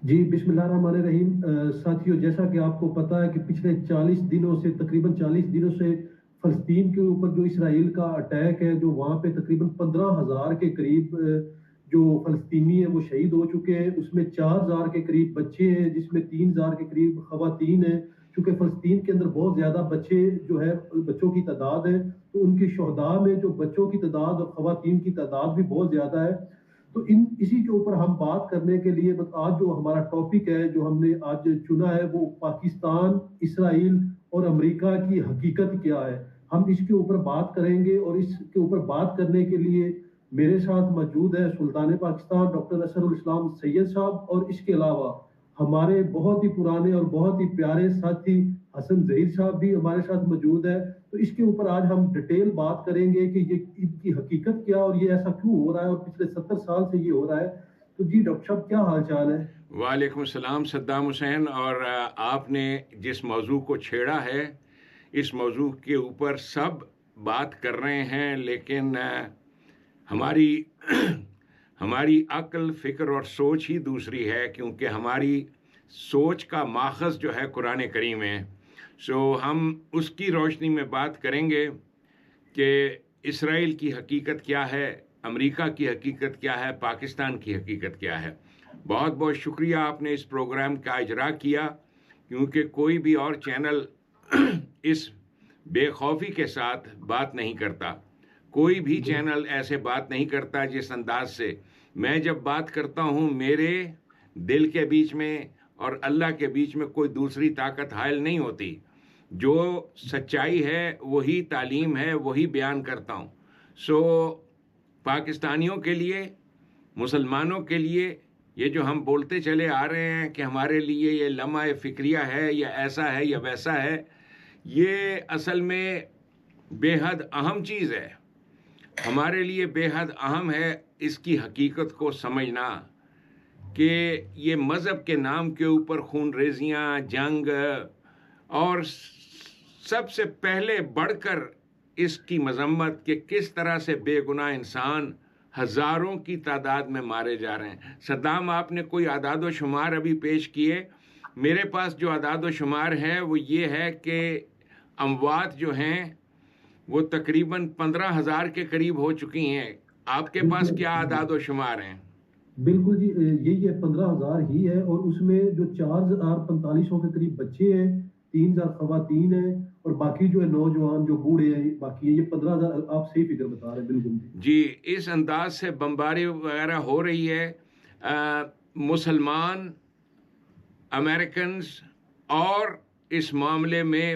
جی بسم اللہ الرحمن الرحیم۔ ساتھیوں، جیسا کہ آپ کو پتا ہے کہ پچھلے 40 دنوں سے تقریباً 40 دنوں سے فلسطین کے اوپر جو اسرائیل کا اٹیک ہے، جو وہاں پہ تقریباً 15,000 کے قریب جو فلسطینی ہیں وہ شہید ہو چکے ہیں، اس میں 4,000 کے قریب بچے ہیں، جس میں 3,000 کے قریب خواتین ہیں۔ چونکہ فلسطین کے اندر بہت زیادہ بچے جو ہے، بچوں کی تعداد ہے، تو ان کے شہداء میں جو بچوں کی تعداد اور خواتین کی تعداد بھی بہت زیادہ ہے۔ تو اسی کے اوپر ہم بات کرنے کے لیے آج جو ہمارا ٹاپک ہے، جو ہم نے آج چنا ہے، وہ پاکستان، اسرائیل اور امریکہ کی حقیقت کیا ہے۔ ہم اس کے اوپر بات کریں گے، اور اس کے اوپر بات کرنے کے لیے میرے ساتھ موجود ہے سلطان پاکستان ڈاکٹر اسد الاسلام سید صاحب، اور اس کے علاوہ ہمارے بہت ہی پرانے اور بہت ہی پیارے ساتھی حسن ظہیر صاحب بھی ہمارے ساتھ موجود ہے۔ تو اس کے اوپر آج ہم ڈیٹیل بات کریں گے کہ یہ ان کی حقیقت کیا، اور یہ ایسا کیوں ہو رہا ہے، اور پچھلے 70 سال سے یہ ہو رہا ہے۔ تو جی ڈاکٹر صاحب، کیا حال چال ہے؟ وعلیکم السلام صدام حسین، اور آپ نے جس موضوع کو چھیڑا ہے، اس موضوع کے اوپر سب بات کر رہے ہیں، لیکن ہماری ہماری عقل، فکر اور سوچ ہی دوسری ہے، کیونکہ ہماری سوچ کا ماخذ جو ہے قرآن کریم ہے۔ ہم اس کی روشنی میں بات کریں گے کہ اسرائیل کی حقیقت کیا ہے، امریکہ کی حقیقت کیا ہے، پاکستان کی حقیقت کیا ہے۔ بہت بہت شکریہ آپ نے اس پروگرام کا اجرا کیا، کیونکہ کوئی بھی اور چینل اس بے خوفی کے ساتھ بات نہیں کرتا، کوئی بھی چینل ایسے بات نہیں کرتا جس انداز سے میں جب بات کرتا ہوں۔ میرے دل کے بیچ میں اور اللہ کے بیچ میں کوئی دوسری طاقت حائل نہیں ہوتی، جو سچائی ہے وہی تعلیم ہے، وہی بیان کرتا ہوں۔ پاکستانیوں کے لیے، مسلمانوں کے لیے، یہ جو ہم بولتے چلے آ رہے ہیں کہ ہمارے لیے یہ لمحہ فکریہ ہے، یا ایسا ہے یا ویسا ہے، یہ اصل میں بے حد اہم چیز ہے۔ ہمارے لیے بے حد اہم ہے اس کی حقیقت کو سمجھنا، کہ یہ مذہب کے نام کے اوپر خون ریزیاں، جنگ، اور سب سے پہلے بڑھ کر اس کی مذمت کہ کس طرح سے بے گناہ انسان ہزاروں کی تعداد میں مارے جا رہے ہیں۔ صدام، آپ نے کوئی اعداد و شمار ابھی پیش کیے، میرے پاس جو اعداد و شمار ہے وہ یہ ہے کہ اموات جو ہیں وہ تقریباً 15,000 کے قریب ہو چکی ہیں۔ آپ کے پاس کیا اعداد و شمار ہیں؟ بالکل جی، یہی ہے، 15,000 ہی ہے، اور اس میں جو 4,4500 کے قریب بچے ہیں، 3,000 خواتین ہیں، اور باقی جو ہے نوجوان جو بوڑھے ہیں باقی ہیں۔ یہ 15,000 آپ صحیح فگر بتا رہے ہیں، بالکل جی، اس انداز سے بمباری وغیرہ ہو رہی ہے۔ مسلمان، امریکنز، اور اس معاملے میں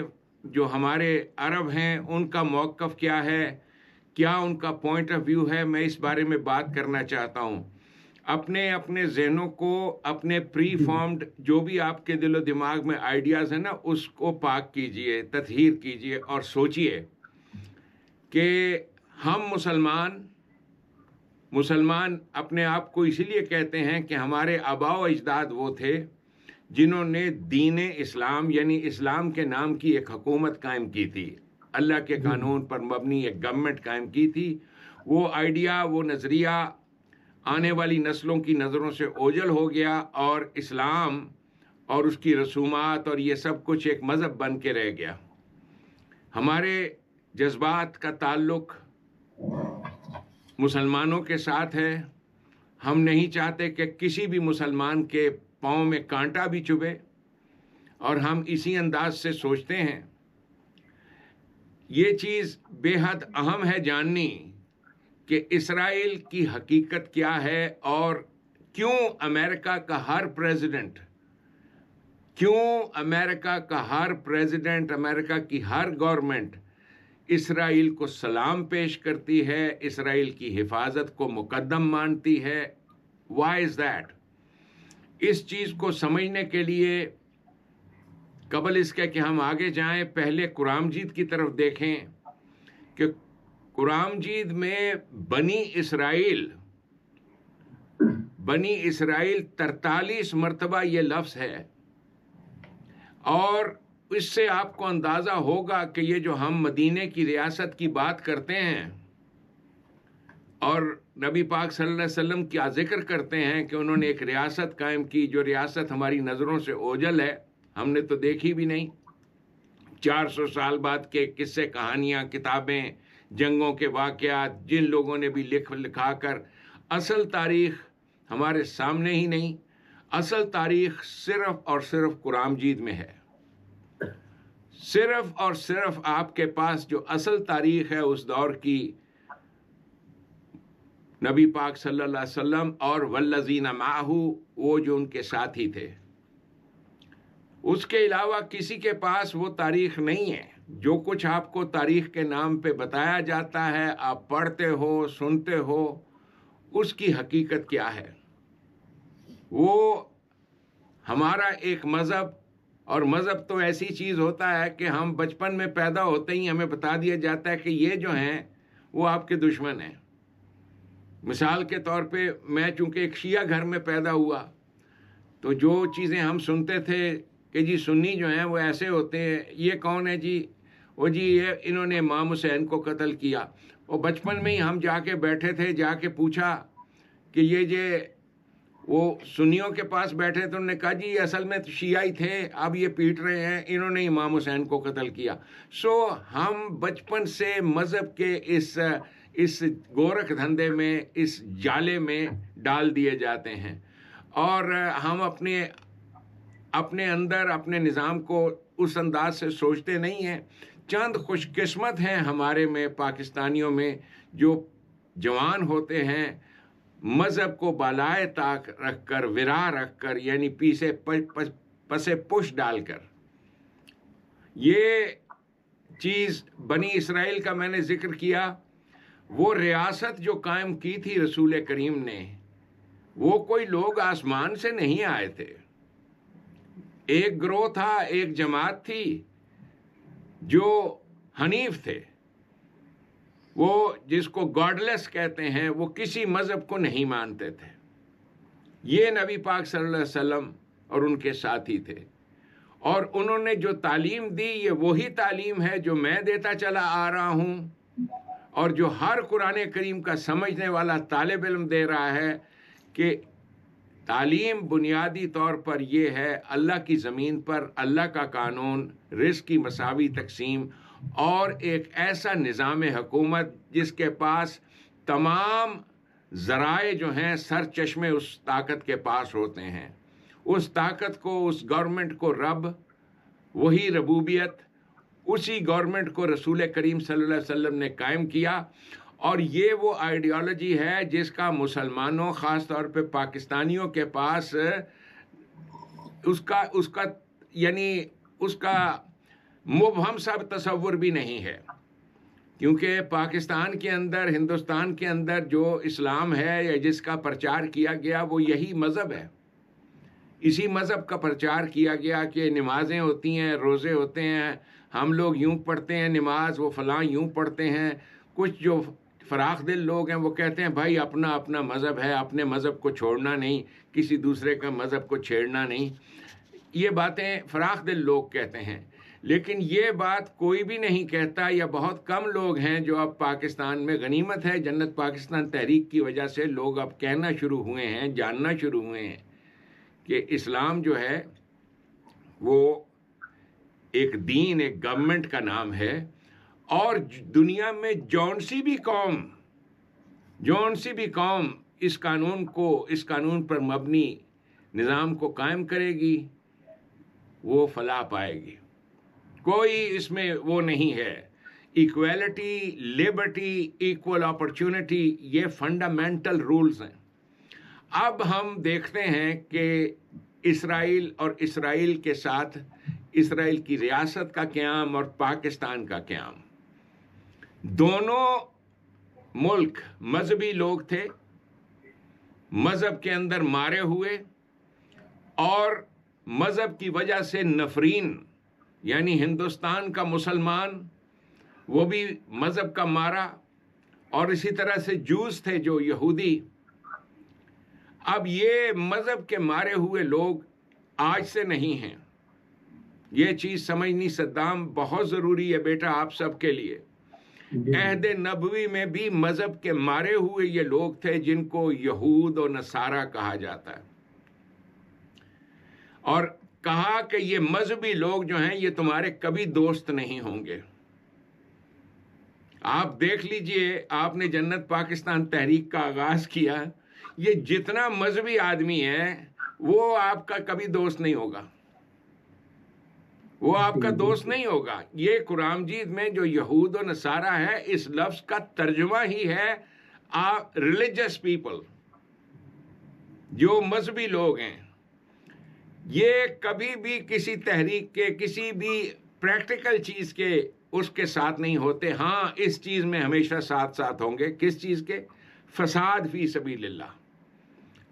جو ہمارے عرب ہیں ان کا موقف کیا ہے، کیا ان کا پوائنٹ آف ویو ہے، میں اس بارے میں بات کرنا چاہتا ہوں۔ اپنے ذہنوں کو، اپنے پری فارمڈ جو بھی آپ کے دل و دماغ میں آئیڈیاز ہیں نا، اس کو پاک کیجئے، تطہیر کیجئے، اور سوچئے کہ ہم مسلمان اپنے آپ کو اسی لیے کہتے ہیں کہ ہمارے آباء و اجداد وہ تھے جنہوں نے دین اسلام، یعنی اسلام کے نام کی ایک حکومت قائم کی تھی، اللہ کے قانون پر مبنی ایک گورنمنٹ قائم کی تھی۔ وہ آئیڈیا، وہ نظریہ آنے والی نسلوں کی نظروں سے اوجھل ہو گیا، اور اسلام اور اس کی رسومات اور یہ سب کچھ ایک مذہب بن کے رہ گیا۔ ہمارے جذبات کا تعلق مسلمانوں کے ساتھ ہے۔ ہم نہیں چاہتے کہ کسی بھی مسلمان کے پاؤں میں کانٹا بھی چبھے، اور ہم اسی انداز سے سوچتے ہیں۔ یہ چیز بے حد اہم ہے جاننی کہ اسرائیل کی حقیقت کیا ہے، اور کیوں امریکہ کا ہر پریزیڈنٹ، امریکہ کی ہر گورنمنٹ اسرائیل کو سلام پیش کرتی ہے، اسرائیل کی حفاظت کو مقدم مانتی ہے۔ Y is that? اس چیز کو سمجھنے کے لیے قبل اس کے کہ ہم آگے جائیں، پہلے قرآن مجید کی طرف دیکھیں کہ قرآن مجید میں بنی اسرائیل 43 مرتبہ یہ لفظ ہے، اور اس سے آپ کو اندازہ ہوگا کہ یہ جو ہم مدینے کی ریاست کی بات کرتے ہیں، اور نبی پاک صلی اللہ علیہ وسلم کیا ذکر کرتے ہیں کہ انہوں نے ایک ریاست قائم کی، جو ریاست ہماری نظروں سے اوجھل ہے، ہم نے تو دیکھی بھی نہیں۔ 400 سال بعد کے قصے، کہانیاں، کتابیں، جنگوں کے واقعات، جن لوگوں نے بھی لکھا کر اصل تاریخ ہمارے سامنے ہی نہیں۔ اصل تاریخ صرف اور صرف قرآن مجید میں ہے۔ صرف اور صرف آپ کے پاس جو اصل تاریخ ہے اس دور کی، نبی پاک صلی اللہ علیہ وسلم اور والذین معہ، وہ جو ان کے ساتھی تھے، اس کے علاوہ کسی کے پاس وہ تاریخ نہیں ہے۔ جو کچھ آپ کو تاریخ کے نام پہ بتایا جاتا ہے، آپ پڑھتے ہو، سنتے ہو، اس کی حقیقت کیا ہے؟ وہ ہمارا ایک مذہب، اور مذہب تو ایسی چیز ہوتا ہے کہ ہم بچپن میں پیدا ہوتے ہی ہمیں بتا دیا جاتا ہے کہ یہ جو ہیں وہ آپ کے دشمن ہیں۔ مثال کے طور پہ میں چونکہ ایک شیعہ گھر میں پیدا ہوا، تو جو چیزیں ہم سنتے تھے کہ جی سنی جو ہیں وہ ایسے ہوتے ہیں، یہ کون ہے جی؟ وہ جی یہ انہوں نے امام حسین کو قتل کیا۔ اور بچپن میں ہی ہم جا کے بیٹھے تھے، جا کے پوچھا کہ یہ وہ سنیوں کے پاس بیٹھے تو انہوں نے کہا جی یہ اصل میں شیعہ ہی تھے، اب یہ پیٹ رہے ہیں، انہوں نے امام حسین کو قتل کیا۔ سو ہم بچپن سے مذہب کے اس گورکھ دھندے میں، اس جالے میں ڈال دیے جاتے ہیں، اور ہم اپنے اندر اپنے نظام کو اس انداز سے سوچتے نہیں ہیں۔ چند خوش قسمت ہیں ہمارے میں، پاکستانیوں میں، جو جوان ہوتے ہیں مذہب کو بالائے طاق رکھ کر، ورا رکھ کر، یعنی پسے پش ڈال کر۔ یہ چیز بنی اسرائیل کا میں نے ذکر کیا، وہ ریاست جو قائم کی تھی رسول کریم نے، وہ کوئی لوگ آسمان سے نہیں آئے تھے۔ ایک گروہ تھا، ایک جماعت تھی جو حنیف تھے، وہ جس کو گاڈ لیس کہتے ہیں، وہ کسی مذہب کو نہیں مانتے تھے۔ یہ نبی پاک صلی اللہ علیہ وسلم اور ان کے ساتھی تھے، اور انہوں نے جو تعلیم دی یہ وہی تعلیم ہے جو میں دیتا چلا آ رہا ہوں، اور جو ہر قرآن کریم کا سمجھنے والا طالب علم دے رہا ہے، کہ تعلیم بنیادی طور پر یہ ہے اللہ کی زمین پر اللہ کا قانون، رزق کی مساوی تقسیم، اور ایک ایسا نظام حکومت جس کے پاس تمام ذرائع جو ہیں، سر چشمے اس طاقت کے پاس ہوتے ہیں۔ اس طاقت کو، اس گورنمنٹ کو رب، وہی ربوبیت، اسی گورنمنٹ کو رسول کریم صلی اللہ علیہ وسلم نے قائم کیا۔ اور یہ وہ آئیڈیالوجی ہے جس کا مسلمانوں، خاص طور پہ پاکستانیوں کے پاس اس کا مبہم سا تصور بھی نہیں ہے، کیونکہ پاکستان کے اندر، ہندوستان کے اندر جو اسلام ہے یا جس کا پرچار کیا گیا وہ یہی مذہب ہے۔ اسی مذہب کا پرچار کیا گیا کہ نمازیں ہوتی ہیں، روزے ہوتے ہیں، ہم لوگ یوں پڑھتے ہیں نماز، وہ فلاں یوں پڑھتے ہیں۔ کچھ جو فراخ دل لوگ ہیں وہ کہتے ہیں بھائی اپنا اپنا مذہب ہے، اپنے مذہب کو چھوڑنا نہیں، کسی دوسرے کا مذہب کو چھیڑنا نہیں۔ یہ باتیں فراخ دل لوگ کہتے ہیں، لیکن یہ بات کوئی بھی نہیں کہتا، یا بہت کم لوگ ہیں جو اب پاکستان میں، غنیمت ہے جنت پاکستان تحریک کی وجہ سے لوگ اب کہنا شروع ہوئے ہیں، جاننا شروع ہوئے ہیں کہ اسلام جو ہے وہ ایک دین، ایک گورنمنٹ کا نام ہے، اور دنیا میں جون سی بھی قوم اس قانون پر مبنی نظام کو قائم کرے گی، وہ فلاح پائے گی۔ کوئی اس میں وہ نہیں ہے۔ ایکویلٹی، لبرٹی، ایکول اپرچونٹی، یہ فنڈامنٹل رولز ہیں۔ اب ہم دیکھتے ہیں کہ اسرائیل اور اسرائیل کے ساتھ اسرائیل کی ریاست کا قیام اور پاکستان کا قیام، دونوں ملک مذہبی لوگ تھے، مذہب کے اندر مارے ہوئے، اور مذہب کی وجہ سے نفرین، یعنی ہندوستان کا مسلمان وہ بھی مذہب کا مارا، اور اسی طرح سے جوز تھے جو یہودی۔ اب یہ مذہب کے مارے ہوئے لوگ آج سے نہیں ہیں، یہ چیز سمجھنی صدام بہت ضروری ہے بیٹا آپ سب کے لیے، جی عہد نبوی میں بھی مذہب کے مارے ہوئے یہ لوگ تھے جن کو یہود و نصارہ کہا جاتا ہے، اور کہا کہ یہ مذہبی لوگ جو ہیں یہ تمہارے کبھی دوست نہیں ہوں گے۔ آپ دیکھ لیجئے، آپ نے جنت پاکستان تحریک کا آغاز کیا، یہ جتنا مذہبی آدمی ہے وہ آپ کا کبھی دوست نہیں ہوگا، وہ آپ کا جی دوست بالکل نہیں ہوگا۔ یہ قرآن مجید میں جو یہود و نصارہ ہے، اس لفظ کا ترجمہ ہی ہے ریلیجس پیپل، جو مذہبی لوگ ہیں۔ یہ کبھی بھی کسی تحریک کے، کسی بھی پریکٹیکل چیز کے اس کے ساتھ نہیں ہوتے۔ ہاں، اس چیز میں ہمیشہ ساتھ ساتھ ہوں گے۔ کس چیز کے؟ فساد فی سبیل اللہ،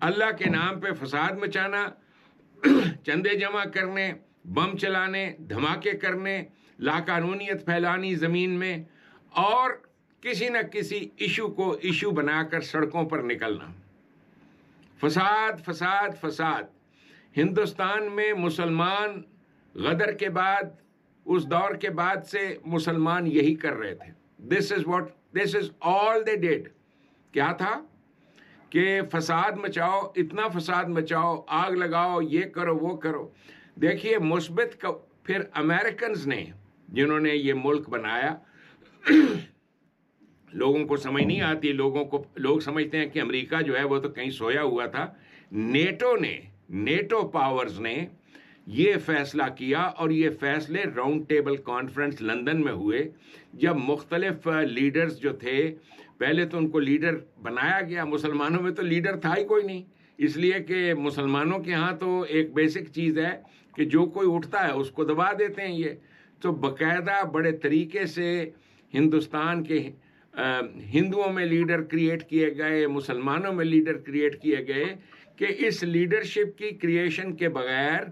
اللہ کے نام پہ فساد مچانا، چندے جمع کرنے، بم چلانے، دھماکے کرنے، لاقانونیت پھیلانی زمین میں، اور کسی نہ کسی ایشو کو ایشو بنا کر سڑکوں پر نکلنا۔ فساد فساد فساد۔ ہندوستان میں مسلمان غدر کے بعد، اس دور کے بعد سے مسلمان یہی کر رہے تھے۔ دس از آل دے ڈیڈ۔ کیا تھا کہ فساد مچاؤ، اتنا فساد مچاؤ، آگ لگاؤ، یہ کرو وہ کرو۔ دیکھیے مثبت کا پھر امریکنز نے، جنہوں نے یہ ملک بنایا، لوگوں کو سمجھ نہیں آتی، لوگ سمجھتے ہیں کہ امریکہ جو ہے وہ تو کہیں سویا ہوا تھا۔ نیٹو پاورز نے یہ فیصلہ کیا، اور یہ فیصلے راؤنڈ ٹیبل کانفرنس لندن میں ہوئے، جب مختلف لیڈرز جو تھے، پہلے تو ان کو لیڈر بنایا گیا۔ مسلمانوں میں تو لیڈر تھا ہی کوئی نہیں، اس لیے کہ مسلمانوں کے ہاں تو ایک بیسک چیز ہے کہ جو کوئی اٹھتا ہے اس کو دبا دیتے ہیں۔ یہ تو باقاعدہ بڑے طریقے سے ہندوستان کے ہندوؤں میں لیڈر کریٹ کیے گئے، مسلمانوں میں لیڈر کریٹ کیے گئے، کہ اس لیڈرشپ کی کریشن کے بغیر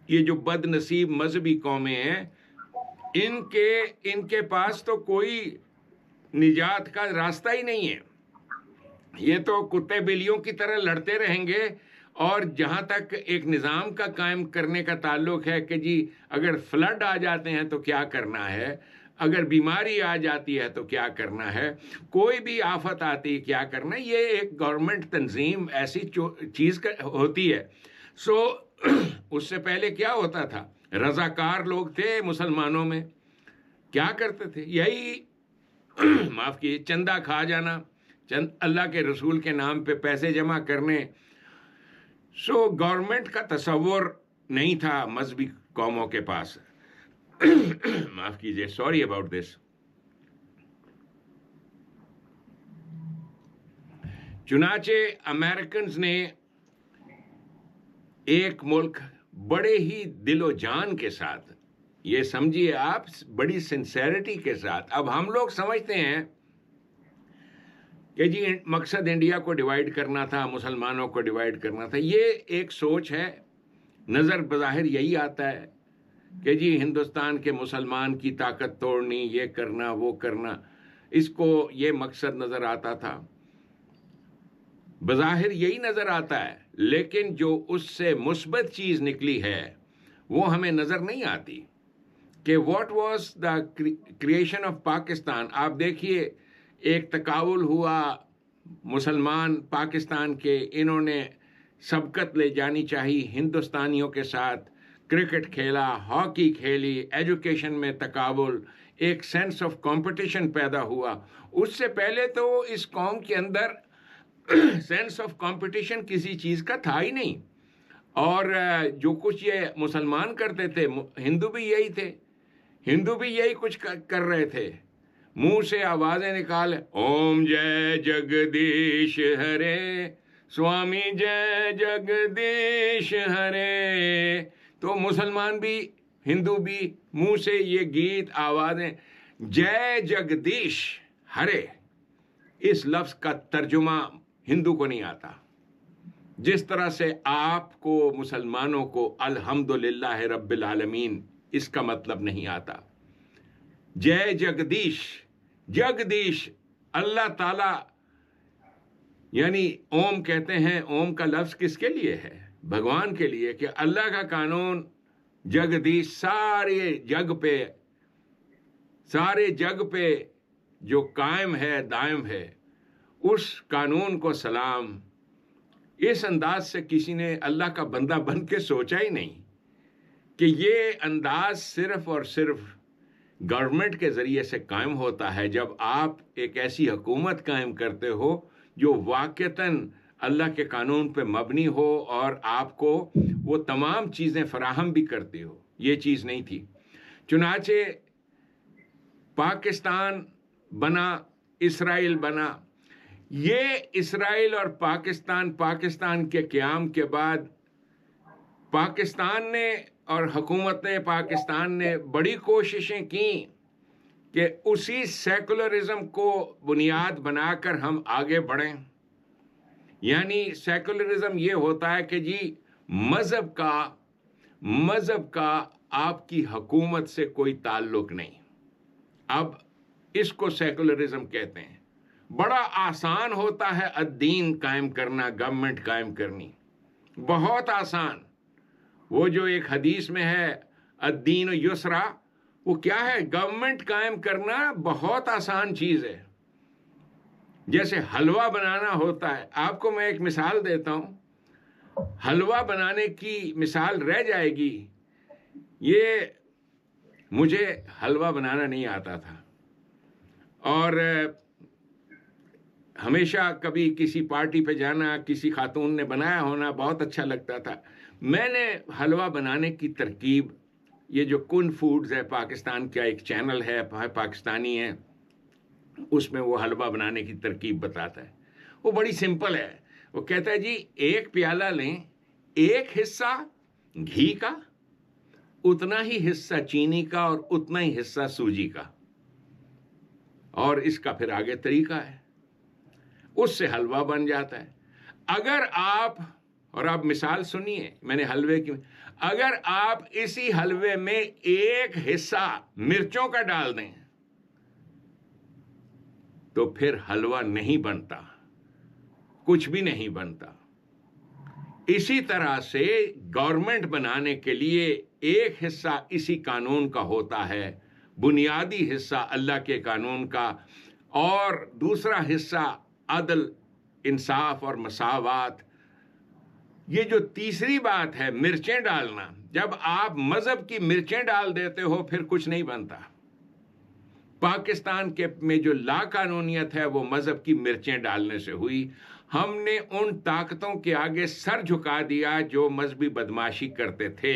یہ جو بد نصیب مذہبی قومیں ہیں، ان کے پاس تو کوئی نجات کا راستہ ہی نہیں ہے۔ یہ تو کتے بلیوں کی طرح لڑتے رہیں گے۔ اور جہاں تک ایک نظام کا قائم کرنے کا تعلق ہے کہ جی اگر فلڈ آ جاتے ہیں تو کیا کرنا ہے، اگر بیماری آ جاتی ہے تو کیا کرنا ہے، کوئی بھی آفت آتی ہے کیا کرنا ہے، یہ ایک گورنمنٹ تنظیم ایسی چیز ہوتی ہے۔ اس سے پہلے کیا ہوتا تھا؟ رضاکار لوگ تھے مسلمانوں میں، کیا کرتے تھے؟ یہی معاف کیجیے، چندہ کھا جانا، اللہ کے رسول کے نام پہ پیسے جمع کرنے۔ گورنمنٹ کا تصور نہیں تھا مذہبی قوموں کے پاس۔ معاف کیجیے، سوری اباؤٹ دس۔ چنانچہ امریکنز نے ایک ملک بڑے ہی دل و جان کے ساتھ، یہ سمجھیے آپ، بڑی سنسیریٹی کے ساتھ، اب ہم لوگ سمجھتے ہیں کہ جی مقصد انڈیا کو ڈیوائیڈ کرنا تھا، مسلمانوں کو ڈیوائیڈ کرنا تھا۔ یہ ایک سوچ ہے، نظر بظاہر یہی آتا ہے کہ جی ہندوستان کے مسلمان کی طاقت توڑنی، یہ کرنا وہ کرنا، اس کو یہ مقصد نظر آتا تھا، بظاہر یہی نظر آتا ہے، لیکن جو اس سے مثبت چیز نکلی ہے وہ ہمیں نظر نہیں آتی کہ what was the creation of Pakistan. آپ دیکھیے، ایک تقابل ہوا مسلمان پاکستان کے، انہوں نے سبقت لے جانی چاہیے ہندوستانیوں کے ساتھ، کرکٹ کھیلا، ہاکی کھیلی، ایجوکیشن میں تقابل، ایک سینس آف کمپٹیشن پیدا ہوا۔ اس سے پہلے تو اس قوم کے اندر سینس آف کمپٹیشن کسی چیز کا تھا ہی نہیں، اور جو کچھ یہ مسلمان کرتے تھے، ہندو بھی یہی تھے، ہندو بھی یہی کچھ کر رہے تھے، منہ سے آوازیں نکال، اوم جے جگدیش ہرے، سوامی جے جگدیش ہرے۔ تو مسلمان بھی ہندو بھی منہ سے یہ گیت، آوازیں، جے جگدیش ہرے، اس لفظ کا ترجمہ ہندو کو نہیں آتا، جس طرح سے آپ کو مسلمانوں کو الحمدللہ رب العالمین اس کا مطلب نہیں آتا۔ جے جگدیش، جگدیش اللہ تعالی، یعنی اوم کہتے ہیں، اوم کا لفظ کس کے لیے ہے؟ بھگوان کے لیے، کہ اللہ کا قانون جگدیش سارے جگ پہ سارے جگ پہ جو قائم ہے دائم ہے اس قانون کو سلام. اس انداز سے کسی نے اللہ کا بندہ بن کے سوچا ہی نہیں کہ یہ انداز صرف اور صرف گورنمنٹ کے ذریعے سے قائم ہوتا ہے جب آپ ایک ایسی حکومت قائم کرتے ہو جو واقعتاً اللہ کے قانون پہ مبنی ہو اور آپ کو وہ تمام چیزیں فراہم بھی کرتی ہو. یہ چیز نہیں تھی. چنانچہ پاکستان بنا، اسرائیل بنا. یہ اسرائیل اور پاکستان کے قیام کے بعد پاکستان نے اور حکومت پاکستان نے بڑی کوششیں کی کہ اسی سیکولرزم کو بنیاد بنا کر ہم آگے بڑھیں. یعنی سیکولرزم یہ ہوتا ہے کہ جی مذہب کا آپ کی حکومت سے کوئی تعلق نہیں. اب اس کو سیکولرزم کہتے ہیں. بڑا آسان ہوتا ہے الدین قائم کرنا، گورنمنٹ قائم کرنی، بہت آسان. وہ جو ایک حدیث میں ہے الدین یسرا، وہ کیا ہے؟ گورنمنٹ قائم کرنا بہت آسان چیز ہے، جیسے حلوہ بنانا ہوتا ہے. آپ کو میں ایک مثال دیتا ہوں. حلوہ بنانے کی مثال رہ جائے گی. یہ مجھے حلوہ بنانا نہیں آتا تھا اور ہمیشہ کبھی کسی پارٹی پہ جانا، کسی خاتون نے بنایا ہونا بہت اچھا لگتا تھا. میں نے حلوہ بنانے کی ترکیب، یہ جو کن فوڈز ہے پاکستان کا ایک چینل ہے، پاکستانی ہے، اس میں وہ حلوہ بنانے کی ترکیب بتاتا ہے. وہ بڑی سمپل ہے. وہ کہتا ہے جی ایک پیالہ لیں، ایک حصہ گھی کا، اتنا ہی حصہ چینی کا اور اتنا ہی حصہ سوجی کا، اور اس کا پھر آگے طریقہ ہے. اس سے حلوہ بن جاتا ہے. اگر آپ، اور آپ مثال سنیے میں نے حلوے کی، اگر آپ اسی حلوے میں ایک حصہ مرچوں کا ڈال دیں تو پھر حلوہ نہیں بنتا، کچھ بھی نہیں بنتا. اسی طرح سے گورنمنٹ بنانے کے لیے ایک حصہ اسی قانون کا ہوتا ہے، بنیادی حصہ اللہ کے قانون کا، اور دوسرا حصہ عدل، انصاف اور مساوات. یہ جو تیسری بات ہے مرچیں ڈالنا، جب آپ مذہب کی مرچیں ڈال دیتے ہو پھر کچھ نہیں بنتا. پاکستان کے میں جو لا قانونیت ہے وہ مذہب کی مرچیں ڈالنے سے ہوئی. ہم نے ان طاقتوں کے آگے سر جھکا دیا جو مذہبی بدماشی کرتے تھے.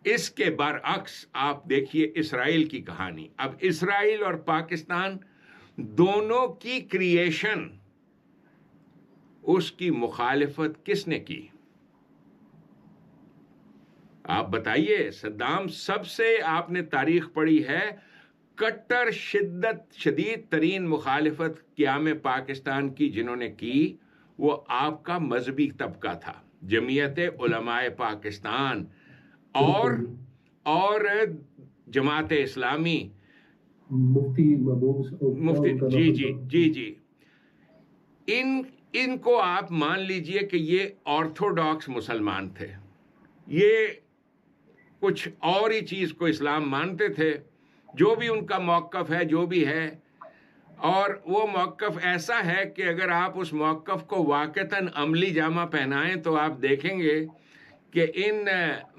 اس کے برعکس آپ دیکھیے اسرائیل کی کہانی. اب اسرائیل اور پاکستان دونوں کی کریشن، اس کی مخالفت کس نے کی؟ آپ بتائیے. صدام، سب سے آپ نے تاریخ پڑھی ہے، کٹر شدید ترین مخالفت قیام پاکستان کی جنہوں نے کی وہ آپ کا مذہبی طبقہ تھا، جمعیت علماء پاکستان اور جماعت اسلامی، مفتی جی. ان کو آپ مان لیجئے کہ یہ آرتھوڈاکس مسلمان تھے. یہ کچھ اور ہی چیز کو اسلام مانتے تھے. جو بھی ان کا موقف ہے، جو بھی ہے، اور وہ موقف ایسا ہے کہ اگر آپ اس موقف کو واقعتاً عملی جامہ پہنائیں تو آپ دیکھیں گے کہ ان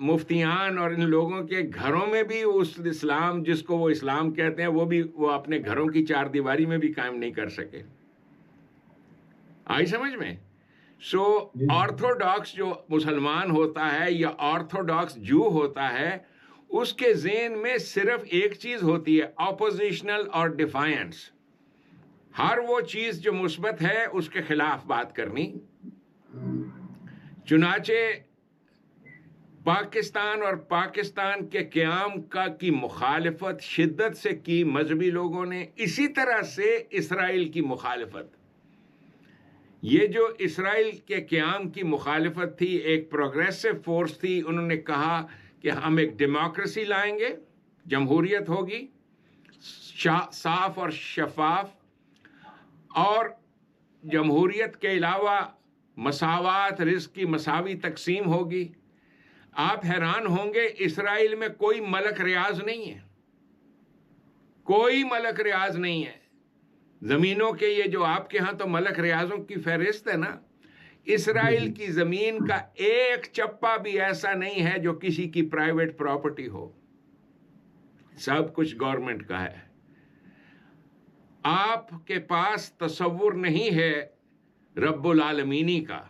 مفتیان اور ان لوگوں کے گھروں میں بھی اس اسلام جس کو وہ اسلام کہتے ہیں وہ اپنے گھروں کی چار دیواری میں بھی قائم نہیں کر سکے. آئی سمجھ میں؟ سو آرتھوڈاکس جو مسلمان ہوتا ہے یا آرتھوڈاکس جو ہوتا ہے، اس کے ذہن میں صرف ایک چیز ہوتی ہے، اپوزیشنل اور ڈیفائنس. ہر وہ چیز جو مثبت ہے اس کے خلاف بات کرنی. چنانچہ پاکستان اور پاکستان کے قیام کی مخالفت شدت سے کی مذہبی لوگوں نے. اسی طرح سے اسرائیل کی مخالفت، یہ جو اسرائیل کے قیام کی مخالفت تھی ایک پروگریسو فورس تھی. انہوں نے کہا کہ ہم ایک ڈیموکریسی لائیں گے، جمہوریت ہوگی صاف اور شفاف، اور جمہوریت کے علاوہ مساوات، رزق کی مساوی تقسیم ہوگی. آپ حیران ہوں گے اسرائیل میں کوئی ملک ریاض نہیں ہے. کوئی ملک ریاض نہیں ہے زمینوں کے. یہ جو آپ کے ہاں تو ملک ریاضوں کی فہرست ہے نا, اسرائیل کی زمین کا ایک چپا بھی ایسا نہیں ہے جو کسی کی پرائیویٹ پراپرٹی ہو, سب کچھ گورنمنٹ کا ہے. آپ کے پاس تصور نہیں ہے رب العالمینی کا.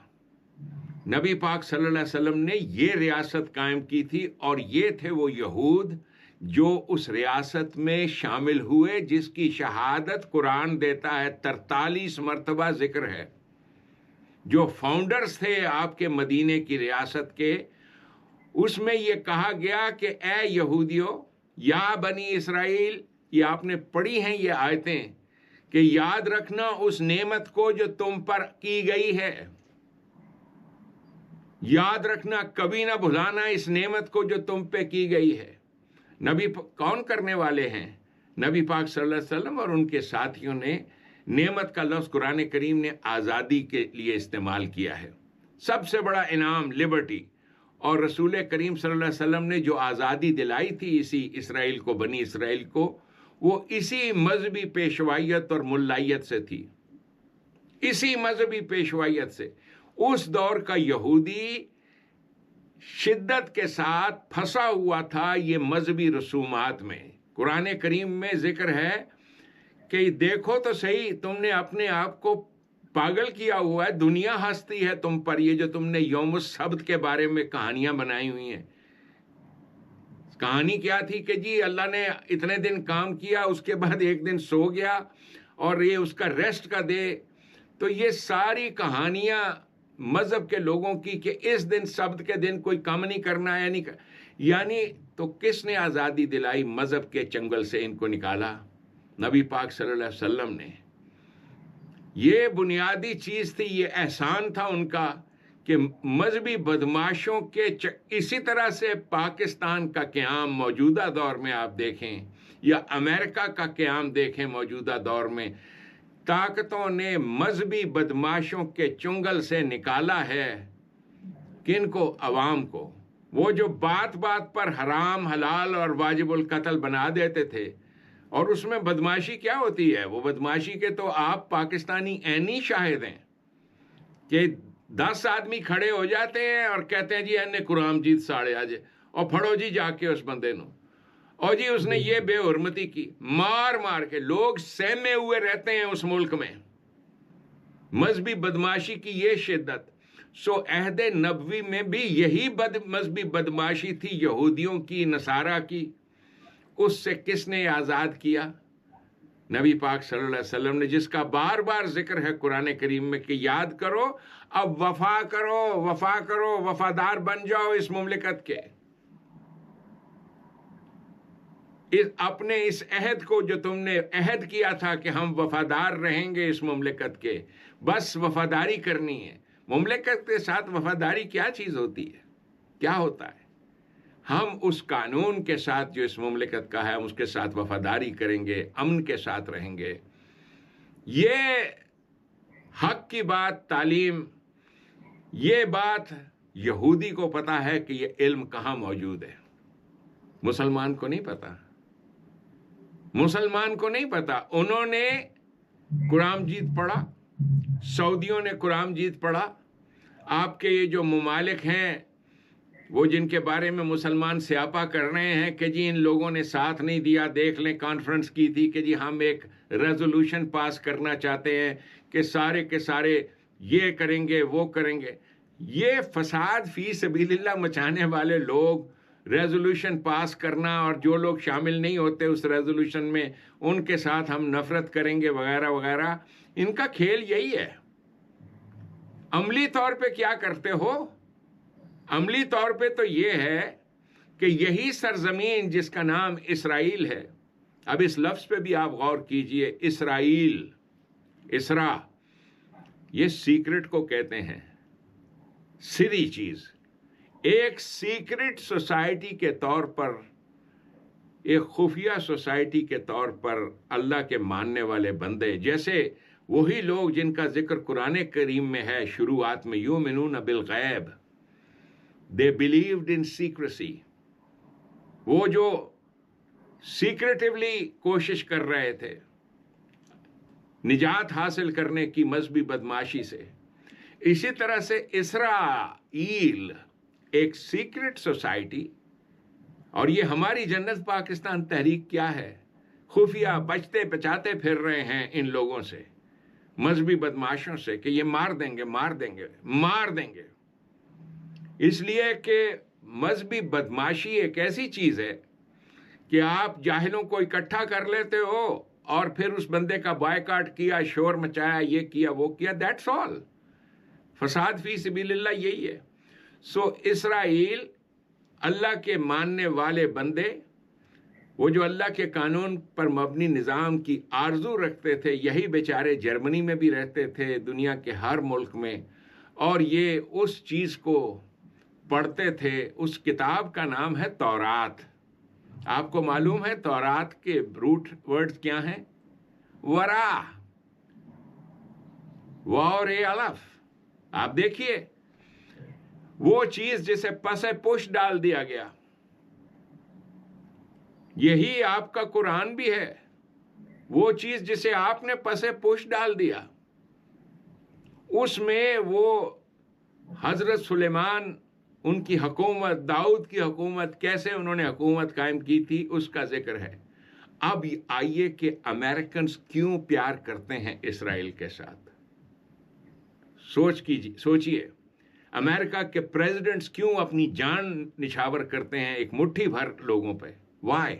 نبی پاک صلی اللہ علیہ وسلم نے یہ ریاست قائم کی تھی, اور یہ تھے وہ یہود جو اس ریاست میں شامل ہوئے, جس کی شہادت قرآن دیتا ہے 43 مرتبہ ذکر ہے. جو فاؤنڈرز تھے آپ کے مدینے کی ریاست کے, اس میں یہ کہا گیا کہ اے یہودیو یا بنی اسرائیل, یہ آپ نے پڑھی ہیں یہ آیتیں, کہ یاد رکھنا اس نعمت کو جو تم پر کی گئی ہے, یاد رکھنا کبھی نہ بھلانا اس نعمت کو جو تم پہ کی گئی ہے. نبی کون کرنے والے ہیں؟ نبی پاک صلی اللہ علیہ وسلم اور ان کے ساتھیوں نے. نعمت کا لفظ قرآن کریم نے آزادی کے لیے استعمال کیا ہے. سب سے بڑا انعام لبرٹی, اور رسول کریم صلی اللہ علیہ وسلم نے جو آزادی دلائی تھی اسی اسرائیل کو, بنی اسرائیل کو, وہ اسی مذہبی پیشوائیت اور ملائیت سے تھی, اسی مذہبی پیشوائیت سے. اس دور کا یہودی شدت کے ساتھ پھنسا ہوا تھا یہ مذہبی رسومات میں. قرآن کریم میں ذکر ہے کہ دیکھو تو صحیح, تم نے اپنے آپ کو پاگل کیا ہوا ہے, دنیا ہنستی ہے تم پر. یہ جو تم نے یوم السبت کے بارے میں کہانیاں بنائی ہوئی ہیں, کہانی کیا تھی کہ جی اللہ نے اتنے دن کام کیا, اس کے بعد ایک دن سو گیا اور یہ اس کا ریسٹ کا دے. تو یہ ساری کہانیاں مذہب کے لوگوں کی کہ اس دن سبت کے دن کوئی کام نہیں کرنا ہے, یعنی تو کس نے آزادی دلائی؟ مذہب کے چنگل سے ان کو نکالا نبی پاک صلی اللہ علیہ وسلم نے. یہ بنیادی چیز تھی, یہ احسان تھا ان کا کہ مذہبی بدماشوں کے اسی طرح سے پاکستان کا قیام موجودہ دور میں آپ دیکھیں, یا امریکہ کا قیام دیکھیں موجودہ دور میں, طاقتوں نے مذہبی بدماشوں کے چنگل سے نکالا ہے. کن کو؟ عوام کو. وہ جو بات بات پر حرام حلال اور واجب القتل بنا دیتے تھے, اور اس میں بدماشی کیا ہوتی ہے؟ وہ بدماشی کے تو آپ پاکستانی عینی شاہد ہیں کہ 10 آدمی کھڑے ہو جاتے ہیں اور کہتے ہیں جی نے قرآن جیت ساڑے آج, اور پھڑو جی جا کے اس بندے نو, اور جی اس نے یہ بے حرمتی کی. مار مار کے لوگ سہمے ہوئے رہتے ہیں اس ملک میں, مذہبی بدماشی کی یہ شدت. سو عہد نبوی میں بھی یہی مذہبی بدماشی تھی یہودیوں کی, نصارہ کی. اس سے کس نے آزاد کیا؟ نبی پاک صلی اللہ علیہ وسلم نے, جس کا بار بار ذکر ہے قرآن کریم میں کہ یاد کرو, اب وفا کرو, وفا کرو, وفادار بن جاؤ اس مملکت کے. اپنے اس عہد کو جو تم نے عہد کیا تھا کہ ہم وفادار رہیں گے اس مملکت کے, بس وفاداری کرنی ہے. مملکت کے ساتھ وفاداری کیا چیز ہوتی ہے؟ کیا ہوتا ہے؟ ہم اس قانون کے ساتھ جو اس مملکت کا ہے ہم اس کے ساتھ وفاداری کریں گے, امن کے ساتھ رہیں گے. یہ حق کی بات, تعلیم, یہ بات یہودی کو پتا ہے کہ یہ علم کہاں موجود ہے. مسلمان کو نہیں پتا, مسلمان کو نہیں پتا. انہوں نے قرآن جیت پڑھا, سعودیوں نے قرآن جیت پڑھا. آپ کے یہ جو ممالک ہیں وہ جن کے بارے میں مسلمان سیاپا کر رہے ہیں کہ جی ان لوگوں نے ساتھ نہیں دیا, دیکھ لیں کانفرنس کی تھی کہ جی ہم ایک ریزولوشن پاس کرنا چاہتے ہیں کہ سارے کے سارے یہ کریں گے وہ کریں گے. یہ فساد فی سبیل اللہ مچانے والے لوگ ریزولوشن پاس کرنا, اور جو لوگ شامل نہیں ہوتے اس ریزولوشن میں ان کے ساتھ ہم نفرت کریں گے وغیرہ وغیرہ, ان کا کھیل یہی ہے. عملی طور پہ کیا کرتے ہو؟ عملی طور پہ تو یہ ہے کہ یہی سرزمین جس کا نام اسرائیل ہے, اب اس لفظ پہ بھی آپ غور کیجئے, اسرائیل, اسرا, یہ سیکرٹ کو کہتے ہیں, سری چیز. ایک سیکرٹ سوسائٹی کے طور پر, ایک خفیہ سوسائٹی کے طور پر اللہ کے ماننے والے بندے, جیسے وہی لوگ جن کا ذکر قرآن کریم میں ہے شروعات میں, یؤمنون بالغیب, they believed in secrecy. وہ جو سیکریٹیولی کوشش کر رہے تھے نجات حاصل کرنے کی مذہبی بدماشی سے. اسی طرح سے اسرائیل ایک سیکرٹ سوسائٹی، اور یہ ہماری جنت پاکستان تحریک کیا ہے؟ خفیہ بچتے بچاتے پھر رہے ہیں ان لوگوں سے، مذہبی بدماشوں سے، کہ یہ مار دیں گے مار دیں گے مار دیں گے. اس لیے کہ مذہبی بدماشی ایک ایسی چیز ہے کہ آپ جاہلوں کو اکٹھا کر لیتے ہو اور پھر اس بندے کا بائیکاٹ کیا، شور مچایا، یہ کیا وہ کیا، دیٹس آل. فساد فی سبیل اللہ یہی ہے. سو اسرائیل اللہ کے ماننے والے بندے، وہ جو اللہ کے قانون پر مبنی نظام کی آرزو رکھتے تھے، یہی بیچارے جرمنی میں بھی رہتے تھے، دنیا کے ہر ملک میں، اور یہ اس چیز کو پڑھتے تھے. اس کتاب کا نام ہے تورات. آپ کو معلوم ہے تورات کے روٹ ورڈز کیا ہیں؟ ورا، اور اے الف. آپ دیکھیے وہ چیز جسے پس پش ڈال دیا گیا، یہی آپ کا قرآن بھی ہے. وہ چیز جسے آپ نے پس پش ڈال دیا، اس میں وہ حضرت سلیمان، ان کی حکومت، داؤد کی حکومت، کیسے انہوں نے حکومت قائم کی تھی، اس کا ذکر ہے. اب آئیے کہ امریکنز کیوں پیار کرتے ہیں اسرائیل کے ساتھ. سوچئے امریکہ کے پریزیڈنٹس کیوں اپنی جان نچھاور کرتے ہیں ایک مٹھی بھر لوگوں پہ. وائی؟